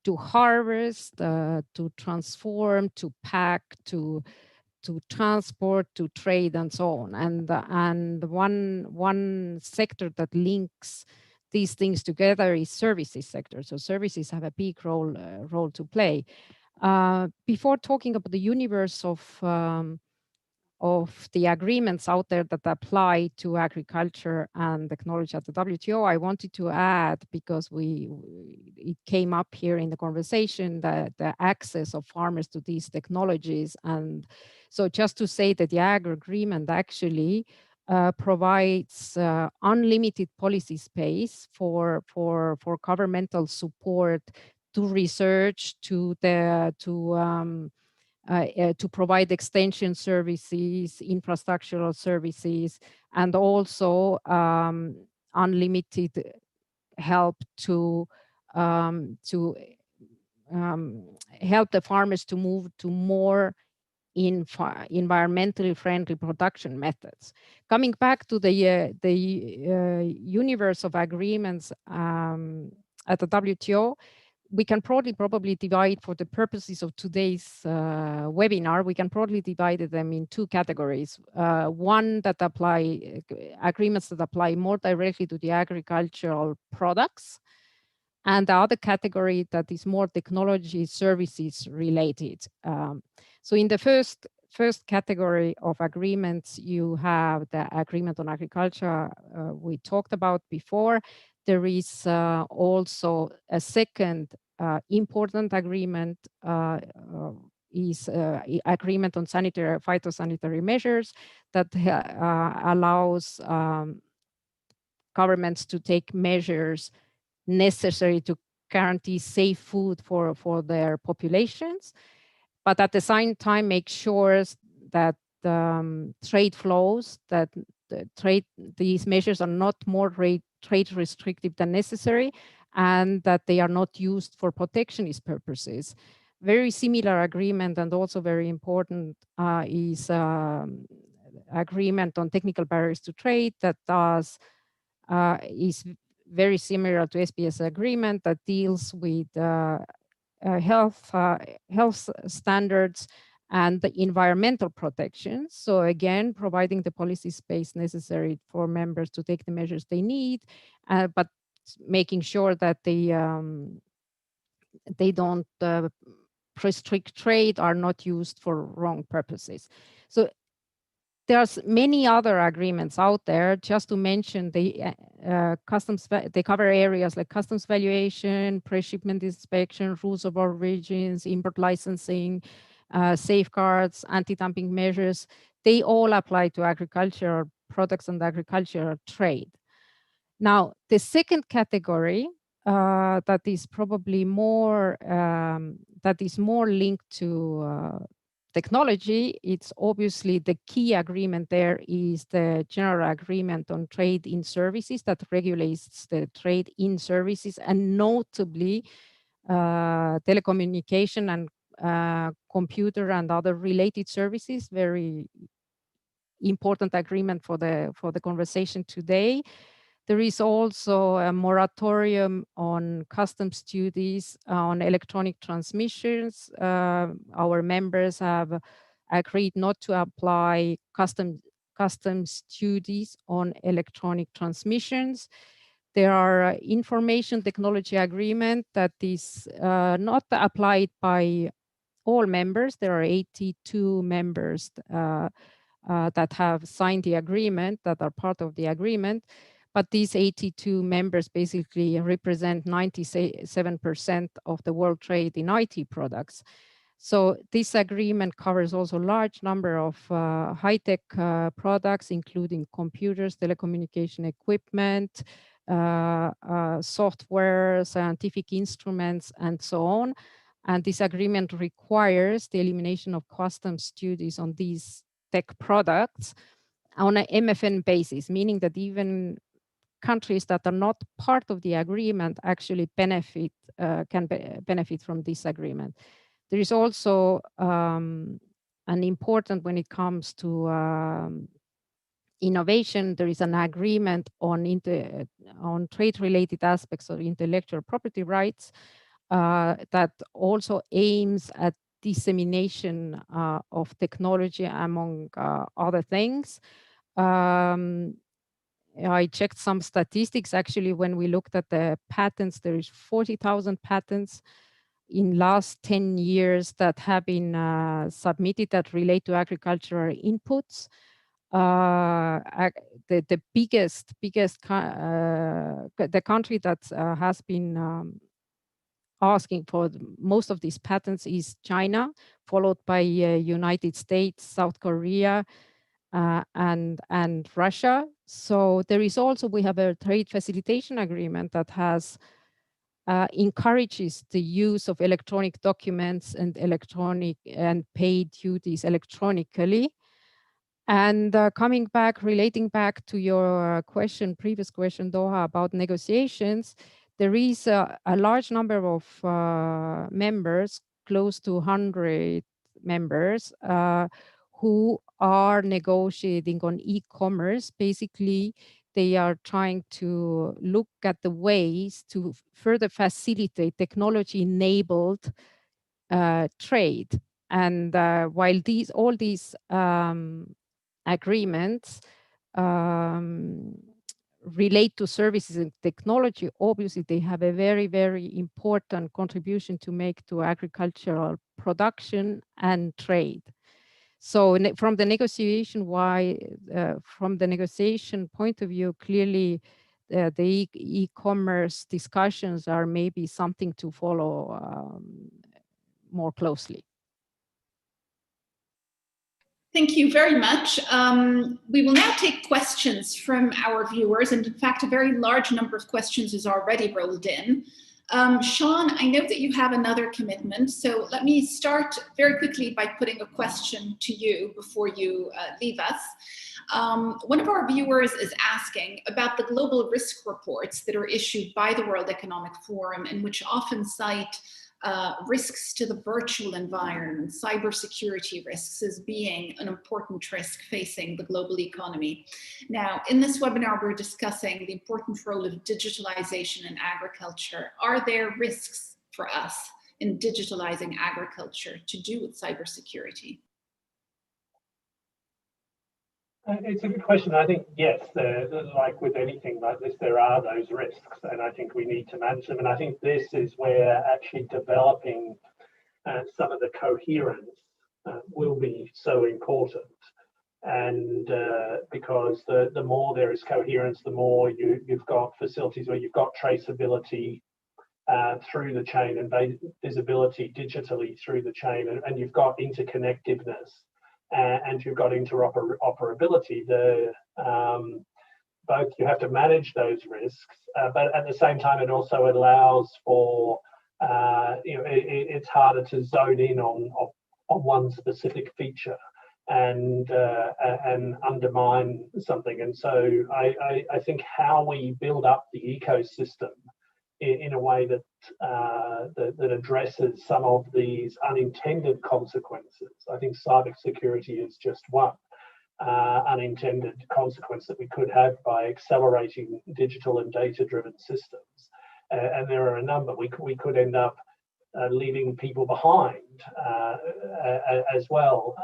to harvest, to transform, to pack, to transport, to trade, and so on. And one sector that links these things together is services sector. So services have a big role to play. Before talking about the universe of the agreements out there that apply to agriculture and technology at the WTO, I wanted to add, because it came up here in the conversation, that the access of farmers to these technologies. And so just to say that the ag agreement actually provides unlimited policy space for governmental support to research, to provide extension services, infrastructural services, and also unlimited help to help the farmers to move to more environmentally friendly production methods. Coming back to the universe of agreements at the WTO, we can probably divide, for the purposes of today's webinar, we can probably divide them in two categories. One that apply agreements that apply more directly to the agricultural products, and the other category that is more technology services related. So in the first category of agreements, you have the agreement on agriculture we talked about before. There is also a second important agreement is agreement on sanitary phytosanitary measures that allows governments to take measures necessary to guarantee safe food for their populations, but at the same time make sure that trade flows, that these measures are not more trade restrictive than necessary, and that they are not used for protectionist purposes. Very similar agreement, and also very important, is agreement on technical barriers to trade that is very similar to SPS agreement that deals with health standards and the environmental protection. So again, providing the policy space necessary for members to take the measures they need, but making sure that they don't restrict trade, are not used for wrong purposes. So there's many other agreements out there. Just to mention, the customs, they cover areas like customs valuation, pre-shipment inspection, rules of origins, import licensing, safeguards, anti-dumping measures. They all apply to agricultural products and agricultural trade. Now, the second category that is probably more linked to technology, it's obviously the key agreement there is the General Agreement on Trade in Services that regulates the trade in services, and notably telecommunication and computer and other related services. Very important agreement for the conversation today. There is also a moratorium on customs duties on electronic transmissions. Our members have agreed not to apply customs duties on electronic transmissions. There are information technology agreement that is not applied by all members. There are 82 members that have signed the agreement, that are part of the agreement. But these 82 members basically represent 97% of the world trade in IT products. So this agreement covers also a large number of high-tech products, including computers, telecommunication equipment, software, scientific instruments, and so on. And this agreement requires the elimination of customs duties on these tech products on an MFN basis, meaning that even countries that are not part of the agreement actually benefit from this agreement. There is also an important, when it comes to innovation, there is an agreement on trade-related aspects of intellectual property rights that also aims at dissemination of technology, among other things. I checked some statistics. Actually, when we looked at the patents, there is 40,000 patents in last 10 years that have been submitted that relate to agricultural inputs. The biggest the country that has been asking for most of these patents is China, followed by United States, South Korea, and Russia. So there is also, we have a trade facilitation agreement that has encourages the use of electronic documents and electronic and paid duties electronically. And relating back to your previous question, Doha, about negotiations, there is a large number of members, close to 100 members, who are negotiating on e-commerce. Basically, they are trying to look at the ways to further facilitate technology-enabled trade. And while all these agreements relate to services and technology, obviously they have a very, very important contribution to make to agricultural production and trade. So from the negotiation point of view, clearly the e-commerce discussions are maybe something to follow more closely. Thank you very much. We will now take questions from our viewers, and in fact, a very large number of questions is already rolled in. Sean, I know that you have another commitment, so let me start very quickly by putting a question to you before you leave us. One of our viewers is asking about the global risk reports that are issued by the World Economic Forum, and which often cite risks to the virtual environment, cybersecurity risks as being an important risk facing the global economy. Now, in this webinar, we're discussing the important role of digitalization in agriculture. Are there risks for us in digitalizing agriculture to do with cybersecurity? It's a good question. I think, yes, like with anything like this, there are those risks, and I think we need to manage them. And I think this is where actually developing some of the coherence will be so important. And because the more there is coherence, the more you've got facilities where you've got traceability through the chain and visibility digitally through the chain, and you've got interconnectiveness. And you've got interoperability. Both you have to manage those risks, but at the same time, it also allows for it's harder to zone in on one specific feature and undermine something. And so I think how we build up the ecosystem in a way that that addresses some of these unintended consequences. I think cybersecurity is just one unintended consequence that we could have by accelerating digital and data-driven systems. And there are a number. We could end up leaving people behind as well,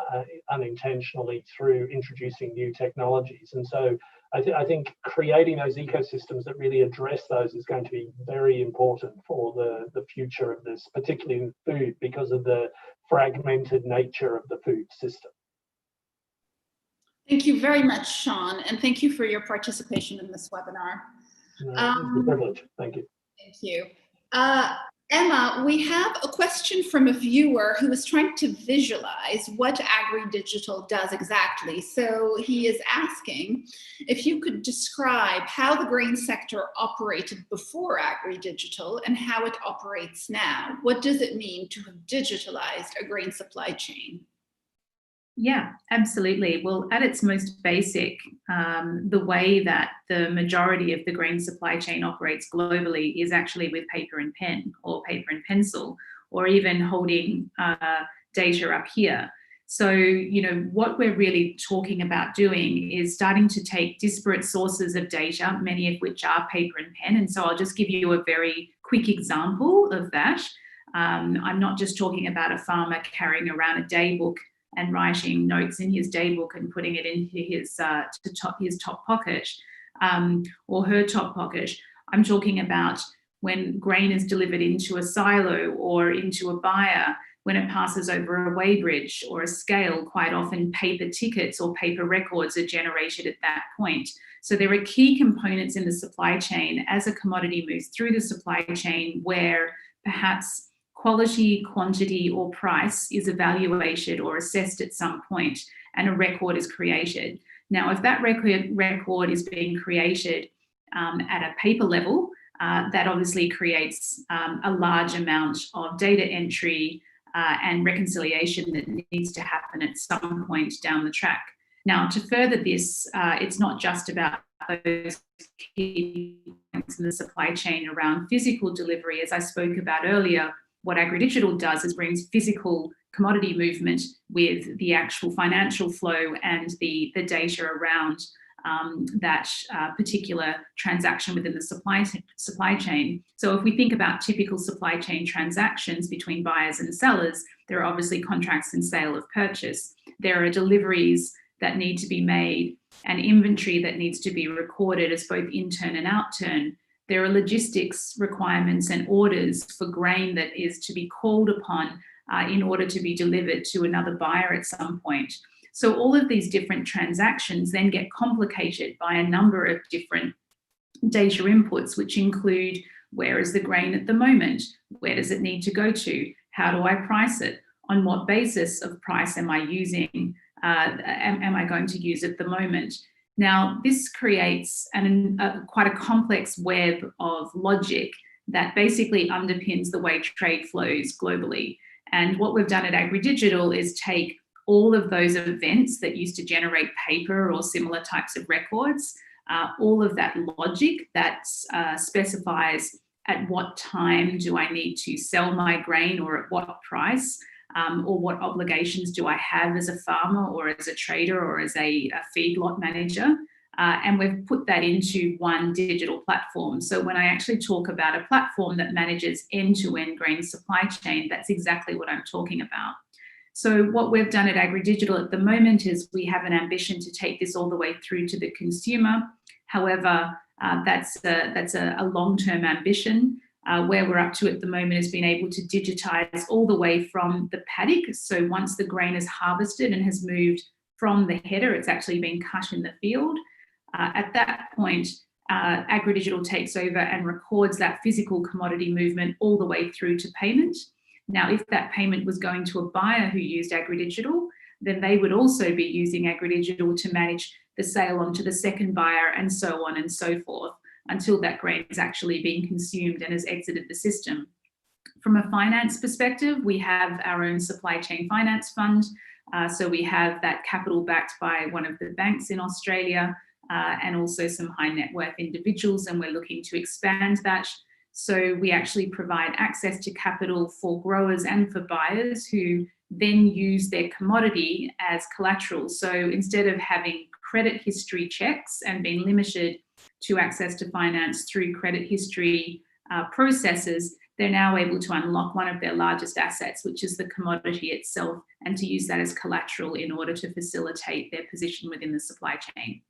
unintentionally through introducing new technologies. And so I think creating those ecosystems that really address those is going to be very important for the future of this, particularly in food, because of the fragmented nature of the food system. Thank you very much, Sean, and thank you for your participation in this webinar. It's a privilege. Thank you. Thank you. Emma, we have a question from a viewer who is trying to visualize what AgriDigital does exactly. So he is asking if you could describe how the grain sector operated before AgriDigital and how it operates now. What does it mean to have digitalized a grain supply chain? Yeah, absolutely. Well, at its most basic, the way that the majority of the grain supply chain operates globally is actually with paper and pen, or paper and pencil, or even holding data up here. So, what we're really talking about doing is starting to take disparate sources of data, many of which are paper and pen. And so I'll just give you a very quick example of that. I'm not just talking about a farmer carrying around a daybook and writing notes in his daybook and putting it into his top pocket or her top pocket. I'm talking about when grain is delivered into a silo or into a buyer, when it passes over a weighbridge or a scale. Quite often paper tickets or paper records are generated at that point. So there are key components in the supply chain as a commodity moves through the supply chain where perhaps quality, quantity, or price is evaluated or assessed at some point, and a record is created. Now, if that record is being created at a paper level, that obviously creates a large amount of data entry and reconciliation that needs to happen at some point down the track. Now, to further this, it's not just about those key points in the supply chain around physical delivery. As I spoke about earlier, what AgriDigital does is brings physical commodity movement with the actual financial flow and the data around that particular transaction within the supply chain. So if we think about typical supply chain transactions between buyers and sellers, there are obviously contracts and sale of purchase. There are deliveries that need to be made and inventory that needs to be recorded as both in-turn and out-turn. There are logistics requirements and orders for grain that is to be called upon in order to be delivered to another buyer at some point. So all of these different transactions then get complicated by a number of different data inputs, which include where is the grain at the moment? Where does it need to go to? How do I price it? On what basis of price am I using am I going to use at the moment? Now, this creates quite a complex web of logic that basically underpins the way trade flows globally. And what we've done at AgriDigital is take all of those events that used to generate paper or similar types of records, all of that logic that specifies at what time do I need to sell my grain or at what price, or what obligations do I have as a farmer or as a trader or as a feedlot manager. And we've put that into one digital platform. So when I actually talk about a platform that manages end-to-end grain supply chain, that's exactly what I'm talking about. So what we've done at AgriDigital at the moment is we have an ambition to take this all the way through to the consumer. However, that's a long-term ambition. Where we're up to at the moment is being able to digitize all the way from the paddock. So once the grain is harvested and has moved from the header, it's actually been cut in the field. At that point, AgriDigital takes over and records that physical commodity movement all the way through to payment. Now, if that payment was going to a buyer who used AgriDigital, then they would also be using AgriDigital to manage the sale on to the second buyer and so on and so forth until that grain is actually being consumed and has exited the system. From a finance perspective, we have our own supply chain finance fund. So we have that capital backed by one of the banks in Australia and also some high net worth individuals, and we're looking to expand that. So we actually provide access to capital for growers and for buyers who then use their commodity as collateral. So instead of having credit history checks and being limited to access to finance through credit history processes, they're now able to unlock one of their largest assets, which is the commodity itself, and to use that as collateral in order to facilitate their position within the supply chain.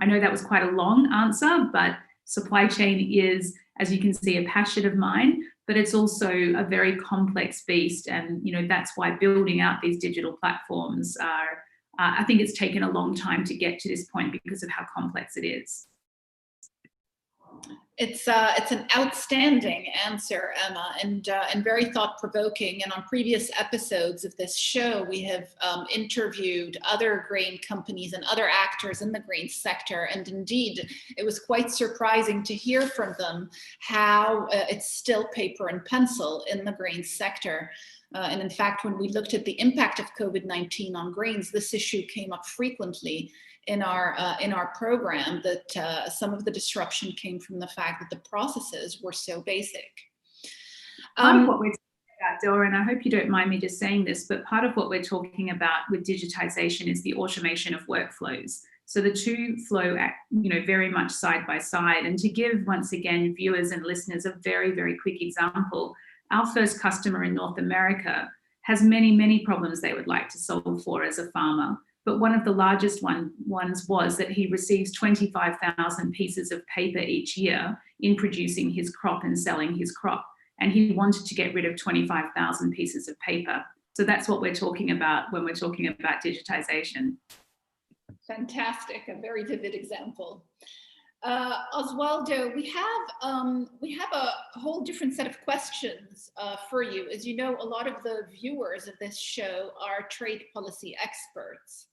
I know that was quite a long answer, but supply chain is, as you can see, a passion of mine, but it's also a very complex beast. And that's why building out these digital platforms are, I think it's taken a long time to get to this point because of how complex it is. It's an outstanding answer, Emma, and very thought-provoking. And on previous episodes of this show, we have interviewed other grain companies and other actors in the grain sector. And indeed, it was quite surprising to hear from them how it's still paper and pencil in the grain sector. And in fact, when we looked at the impact of COVID-19 on grains, this issue came up frequently in our program, that some of the disruption came from the fact that the processes were so basic. Part of what we're talking about, Dora, and I hope you don't mind me just saying this, but part of what we're talking about with digitization is the automation of workflows. So the two flow, very much side by side. And to give, once again, viewers and listeners a very, very quick example, our first customer in North America has many, many problems they would like to solve for as a farmer. But one of the largest ones was that he receives 25,000 pieces of paper each year in producing his crop and selling his crop. And he wanted to get rid of 25,000 pieces of paper. So that's what we're talking about when we're talking about digitization. Fantastic, a very vivid example. Oswaldo, we have a whole different set of questions for you. As you know, a lot of the viewers of this show are trade policy experts.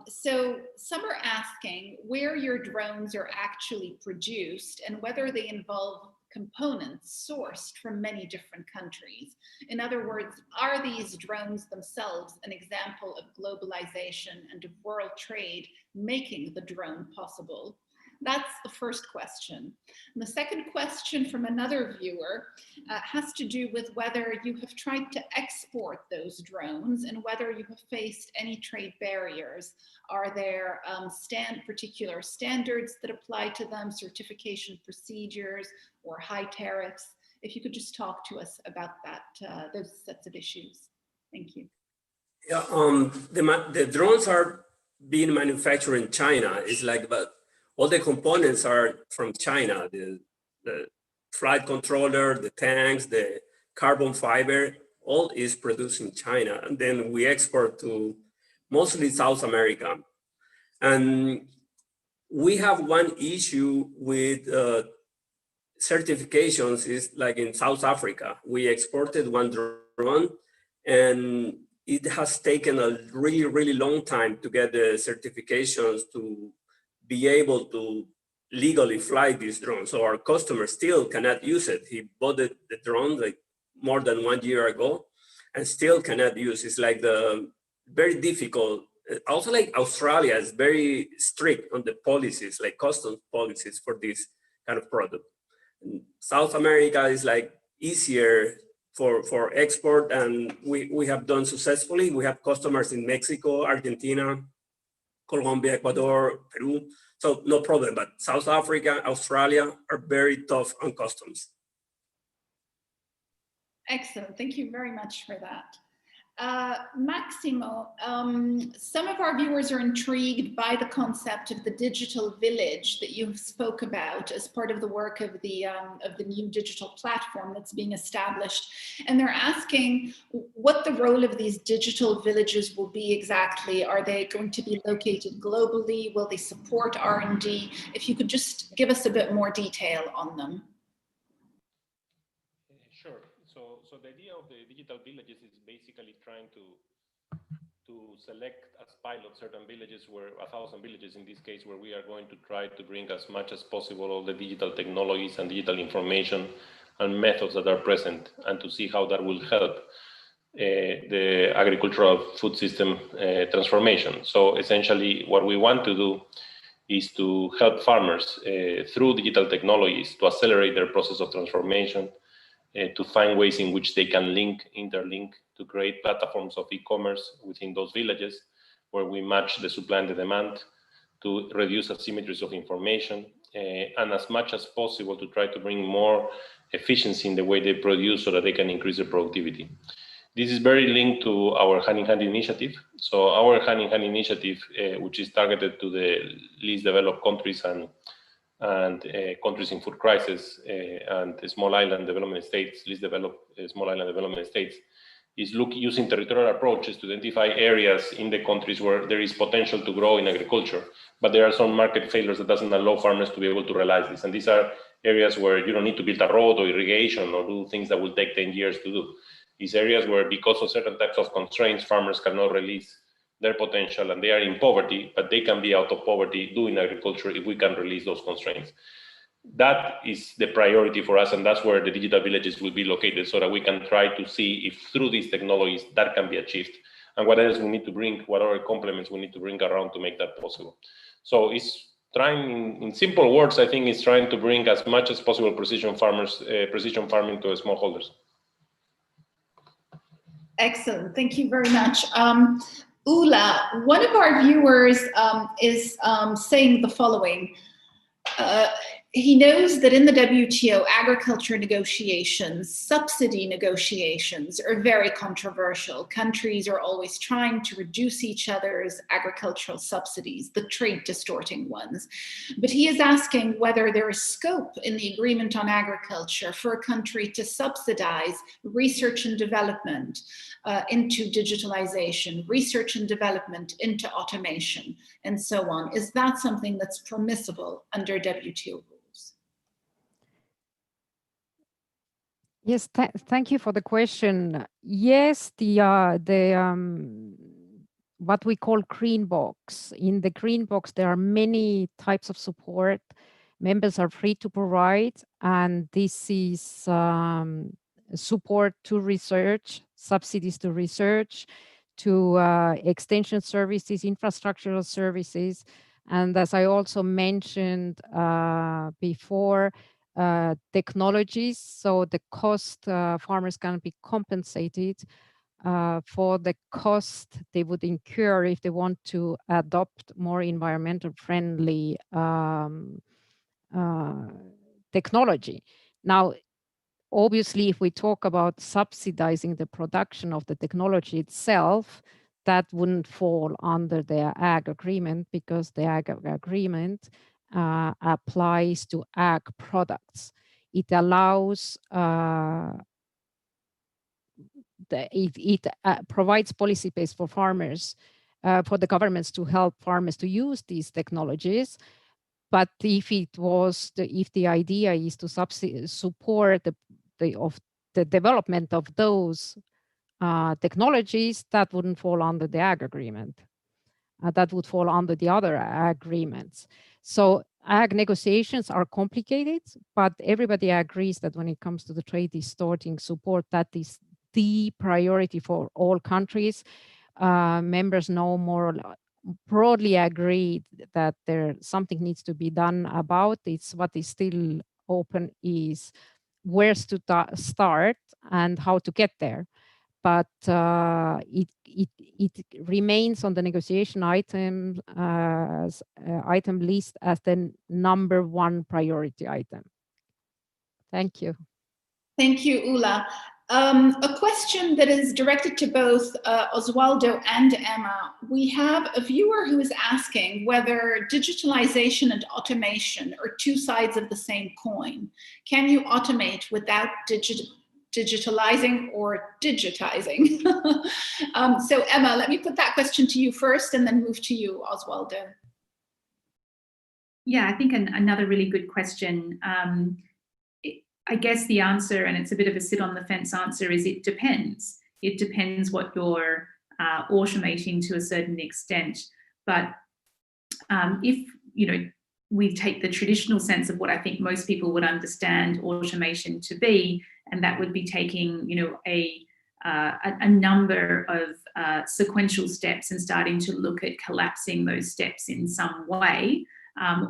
So some are asking where your drones are actually produced and whether they involve components sourced from many different countries. In other words, are these drones themselves an example of globalization and of world trade making the drone possible? That's the first question. And the second question from another viewer has to do with whether you have tried to export those drones and whether you have faced any trade barriers. Are there particular standards that apply to them, certification procedures, or high tariffs? If you could just talk to us about that, those sets of issues. Thank you. Yeah, the drones are being manufactured in China. It's like all the components are from China, the flight controller, the tanks, the carbon fiber, all is produced in China. And then we export to mostly South America. And we have one issue with certifications is like in South Africa. We exported one drone and it has taken a really, really long time to get the certifications to be able to legally fly these drones. So our customer still cannot use it. He bought the drone like more than 1 year ago and still cannot use. It's like the very difficult. Also, like Australia is very strict on the policies, like customs policies for this kind of product. South America is like easier for export, and we have done successfully. We have customers in Mexico, Argentina, Colombia, Ecuador, Peru. So no problem, but South Africa, Australia are very tough on customs. Excellent, thank you very much for that. Maximo, some of our viewers are intrigued by the concept of the digital village that you spoke about as part of the work of the new digital platform that's being established. And they're asking what the role of these digital villages will be exactly. Are they going to be located globally? Will they support R&D? If you could just give us a bit more detail on them. Sure. So the idea of the digital villages is basically trying to select as pilot certain villages, where 1,000 villages in this case, where we are going to try to bring as much as possible all the digital technologies and digital information and methods that are present, and to see how that will help the agricultural food system transformation. So essentially what we want to do is to help farmers through digital technologies to accelerate their process of transformation, to find ways in which they can interlink, to create platforms of e-commerce within those villages where we match the supply and the demand, to reduce asymmetries of information, and as much as possible to try to bring more efficiency in the way they produce so that they can increase their productivity. This is very linked to our hand-in-hand initiative. So our hand-in-hand initiative, which is targeted to the least developed countries and countries in food crisis and small island development states, least developed small island development states, is using territorial approaches to identify areas in the countries where there is potential to grow in agriculture, but there are some market failures that doesn't allow farmers to be able to realize this. And these are areas where you don't need to build a road or irrigation or do things that will take 10 years to do. These areas where, because of certain types of constraints, farmers cannot release their potential, and they are in poverty, but they can be out of poverty doing agriculture if we can release those constraints. That is the priority for us, and that's where the digital villages will be located, so that we can try to see if through these technologies that can be achieved, and what else we need to bring, what other complements we need to bring around to make that possible. So it's trying, in simple words, I think it's trying to bring as much as possible precision farming to smallholders. Excellent, thank you very much. Ula, one of our viewers is saying the following. He knows that in the WTO agriculture negotiations, subsidy negotiations are very controversial. Countries are always trying to reduce each other's agricultural subsidies, the trade distorting ones. But he is asking whether there is scope in the agreement on agriculture for a country to subsidize research and development into digitalization, research and development into automation, and so on. Is that something that's permissible under WTO rules? Yes, thank you for the question. Yes, what we call green box. In the green box, there are many types of support members are free to provide, and this is support to research, subsidies to research, to extension services, infrastructural services, and as I also mentioned before, technologies, so the cost farmers can be compensated for the cost they would incur if they want to adopt more environmental friendly technology. Now, obviously, if we talk about subsidizing the production of the technology itself, that wouldn't fall under the ag agreement, because the ag agreement applies to ag products. It allows, it provides policy base for farmers, for the governments to help farmers to use these technologies. But if the idea is to support the development of those technologies, that wouldn't fall under the Ag Agreement. That would fall under the other agreements. So Ag negotiations are complicated, but everybody agrees that when it comes to the trade distorting support, that is the priority for all countries. Members know more broadly agreed that something needs to be done about it. What is still open is where to start and how to get there. But it remains on the negotiation item list as the #1 priority item. Thank you. Thank you, Ula. A question that is directed to both Oswaldo and Emma. We have a viewer who is asking whether digitalization and automation are two sides of the same coin. Can you automate without digitalizing or digitizing? So Emma, let me put that question to you first and then move to you, Oswaldo. Yeah, I think another really good question. I guess the answer, and it's a bit of a sit on the fence answer, is it depends. It depends what you're automating to a certain extent. But if we take the traditional sense of what I think most people would understand automation to be, and that would be taking a number of sequential steps and starting to look at collapsing those steps in some way.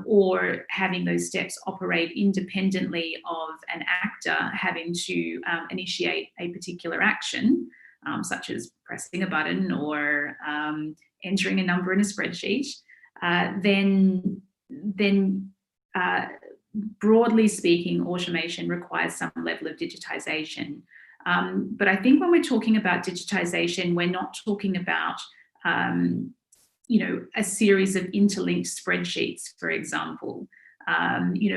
Or having those steps operate independently of an actor having to initiate a particular action, such as pressing a button or entering a number in a spreadsheet, then broadly speaking, automation requires some level of digitization. But I think when we're talking about digitization, we're not talking about a series of interlinked spreadsheets, for example,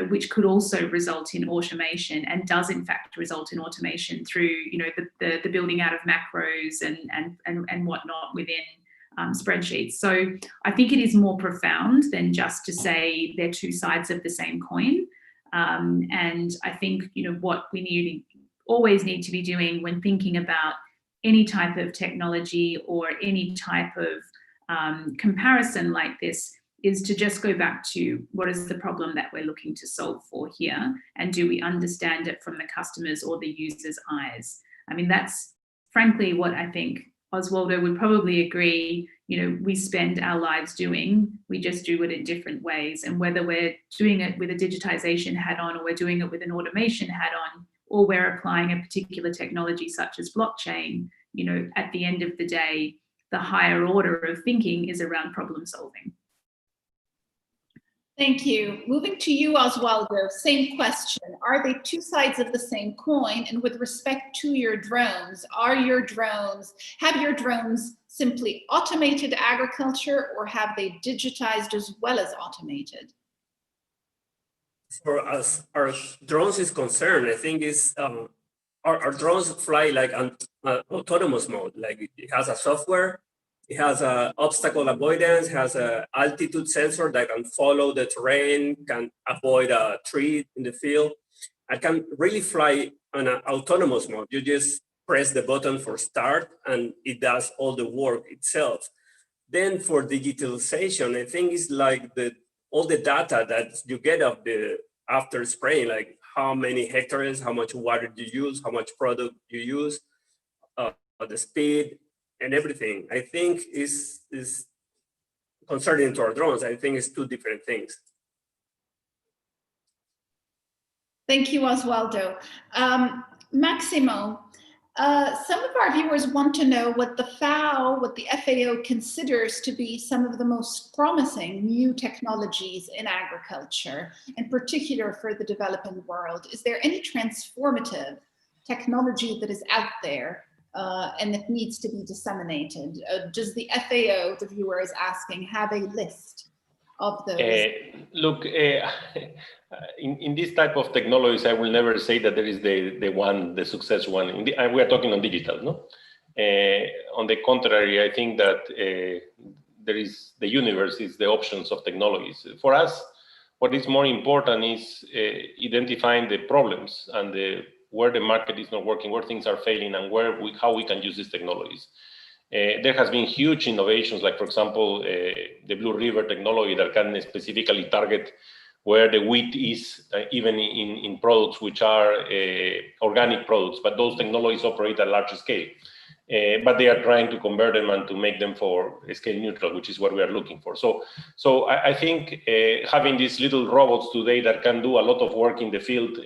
which could also result in automation and does in fact result in automation through, the building out of macros and whatnot within spreadsheets. So I think it is more profound than just to say they're two sides of the same coin. And I think, what we always need to be doing when thinking about any type of technology or any type of comparison like this is to just go back to what is the problem that we're looking to solve for here, and do we understand it from the customer's or the user's eyes? I mean, that's frankly what I think Oswaldo would probably agree, we spend our lives doing, we just do it in different ways. And whether we're doing it with a digitization hat on, or we're doing it with an automation hat on, or we're applying a particular technology such as blockchain, at the end of the day, the higher order of thinking is around problem solving. Thank you. Moving to you, Oswaldo, same question. Are they two sides of the same coin? And with respect to your drones, have your drones simply automated agriculture, or have they digitized as well as automated? For us, our drones is concerned, I think is our drones fly like an autonomous mode. Like it has a software, it has a obstacle avoidance, has a altitude sensor that can follow the terrain, can avoid a tree in the field. I can really fly on an autonomous mode. You just press the button for start and it does all the work itself. Then for digitalization, I think it's like all the data that you get of after spraying, like how many hectares, how much water you use, how much product you use, the speed and everything. I think is concerning to our drones. I think it's two different things. Thank you, Oswaldo. Maximo, some of our viewers want to know what the FAO considers to be some of the most promising new technologies in agriculture, in particular for the developing world. Is there any transformative technology that is out there and that needs to be disseminated? Does the FAO, the viewer is asking, have a list of those? Look, in this type of technologies, I will never say that there is the success one. We are talking on digital, no? On the contrary, I think that there is the universe is the options of technologies. For us, what is more important is identifying the problems and the where the market is not working, where things are failing, and how we can use these technologies. There has been huge innovations, like, for example, the Blue River technology that can specifically target where the wheat is, even in products which are organic products, but those technologies operate at large scale. But they are trying to convert them and to make them for scale neutral, which is what we are looking for. So I think having these little robots today that can do a lot of work in the field,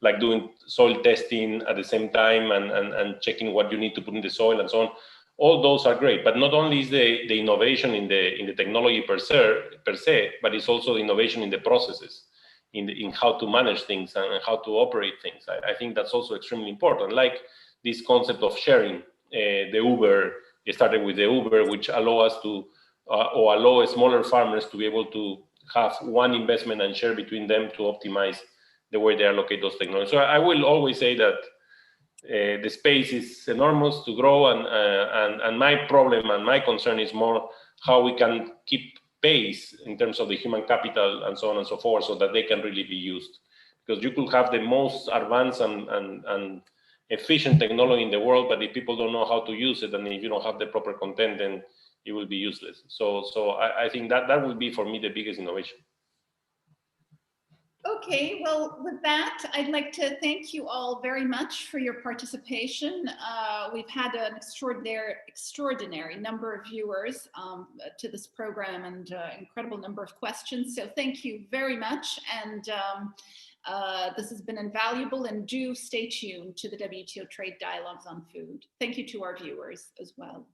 like doing soil testing at the same time and checking what you need to put in the soil and so on, all those are great. But not only is the innovation in the technology per se, but it's also the innovation in the processes, in how to manage things and how to operate things. I think that's also extremely important. Like this concept of sharing. The Uber, started with the Uber, which allow us to, or allow smaller farmers to be able to have one investment and share between them to optimize the way they allocate those technologies. So I will always say that the space is enormous to grow, and my problem and my concern is more how we can keep pace in terms of the human capital and so on and so forth, so that they can really be used. Because you could have the most advanced and efficient technology in the world, but if people don't know how to use it, and if you don't have the proper content, then it will be useless. So I think that will be, for me, the biggest innovation. Okay, well, with that, I'd like to thank you all very much for your participation. We've had an extraordinary number of viewers to this program, and incredible number of questions. So thank you very much. And this has been invaluable, and do stay tuned to the WTO Trade Dialogues on Food. Thank you to our viewers as well.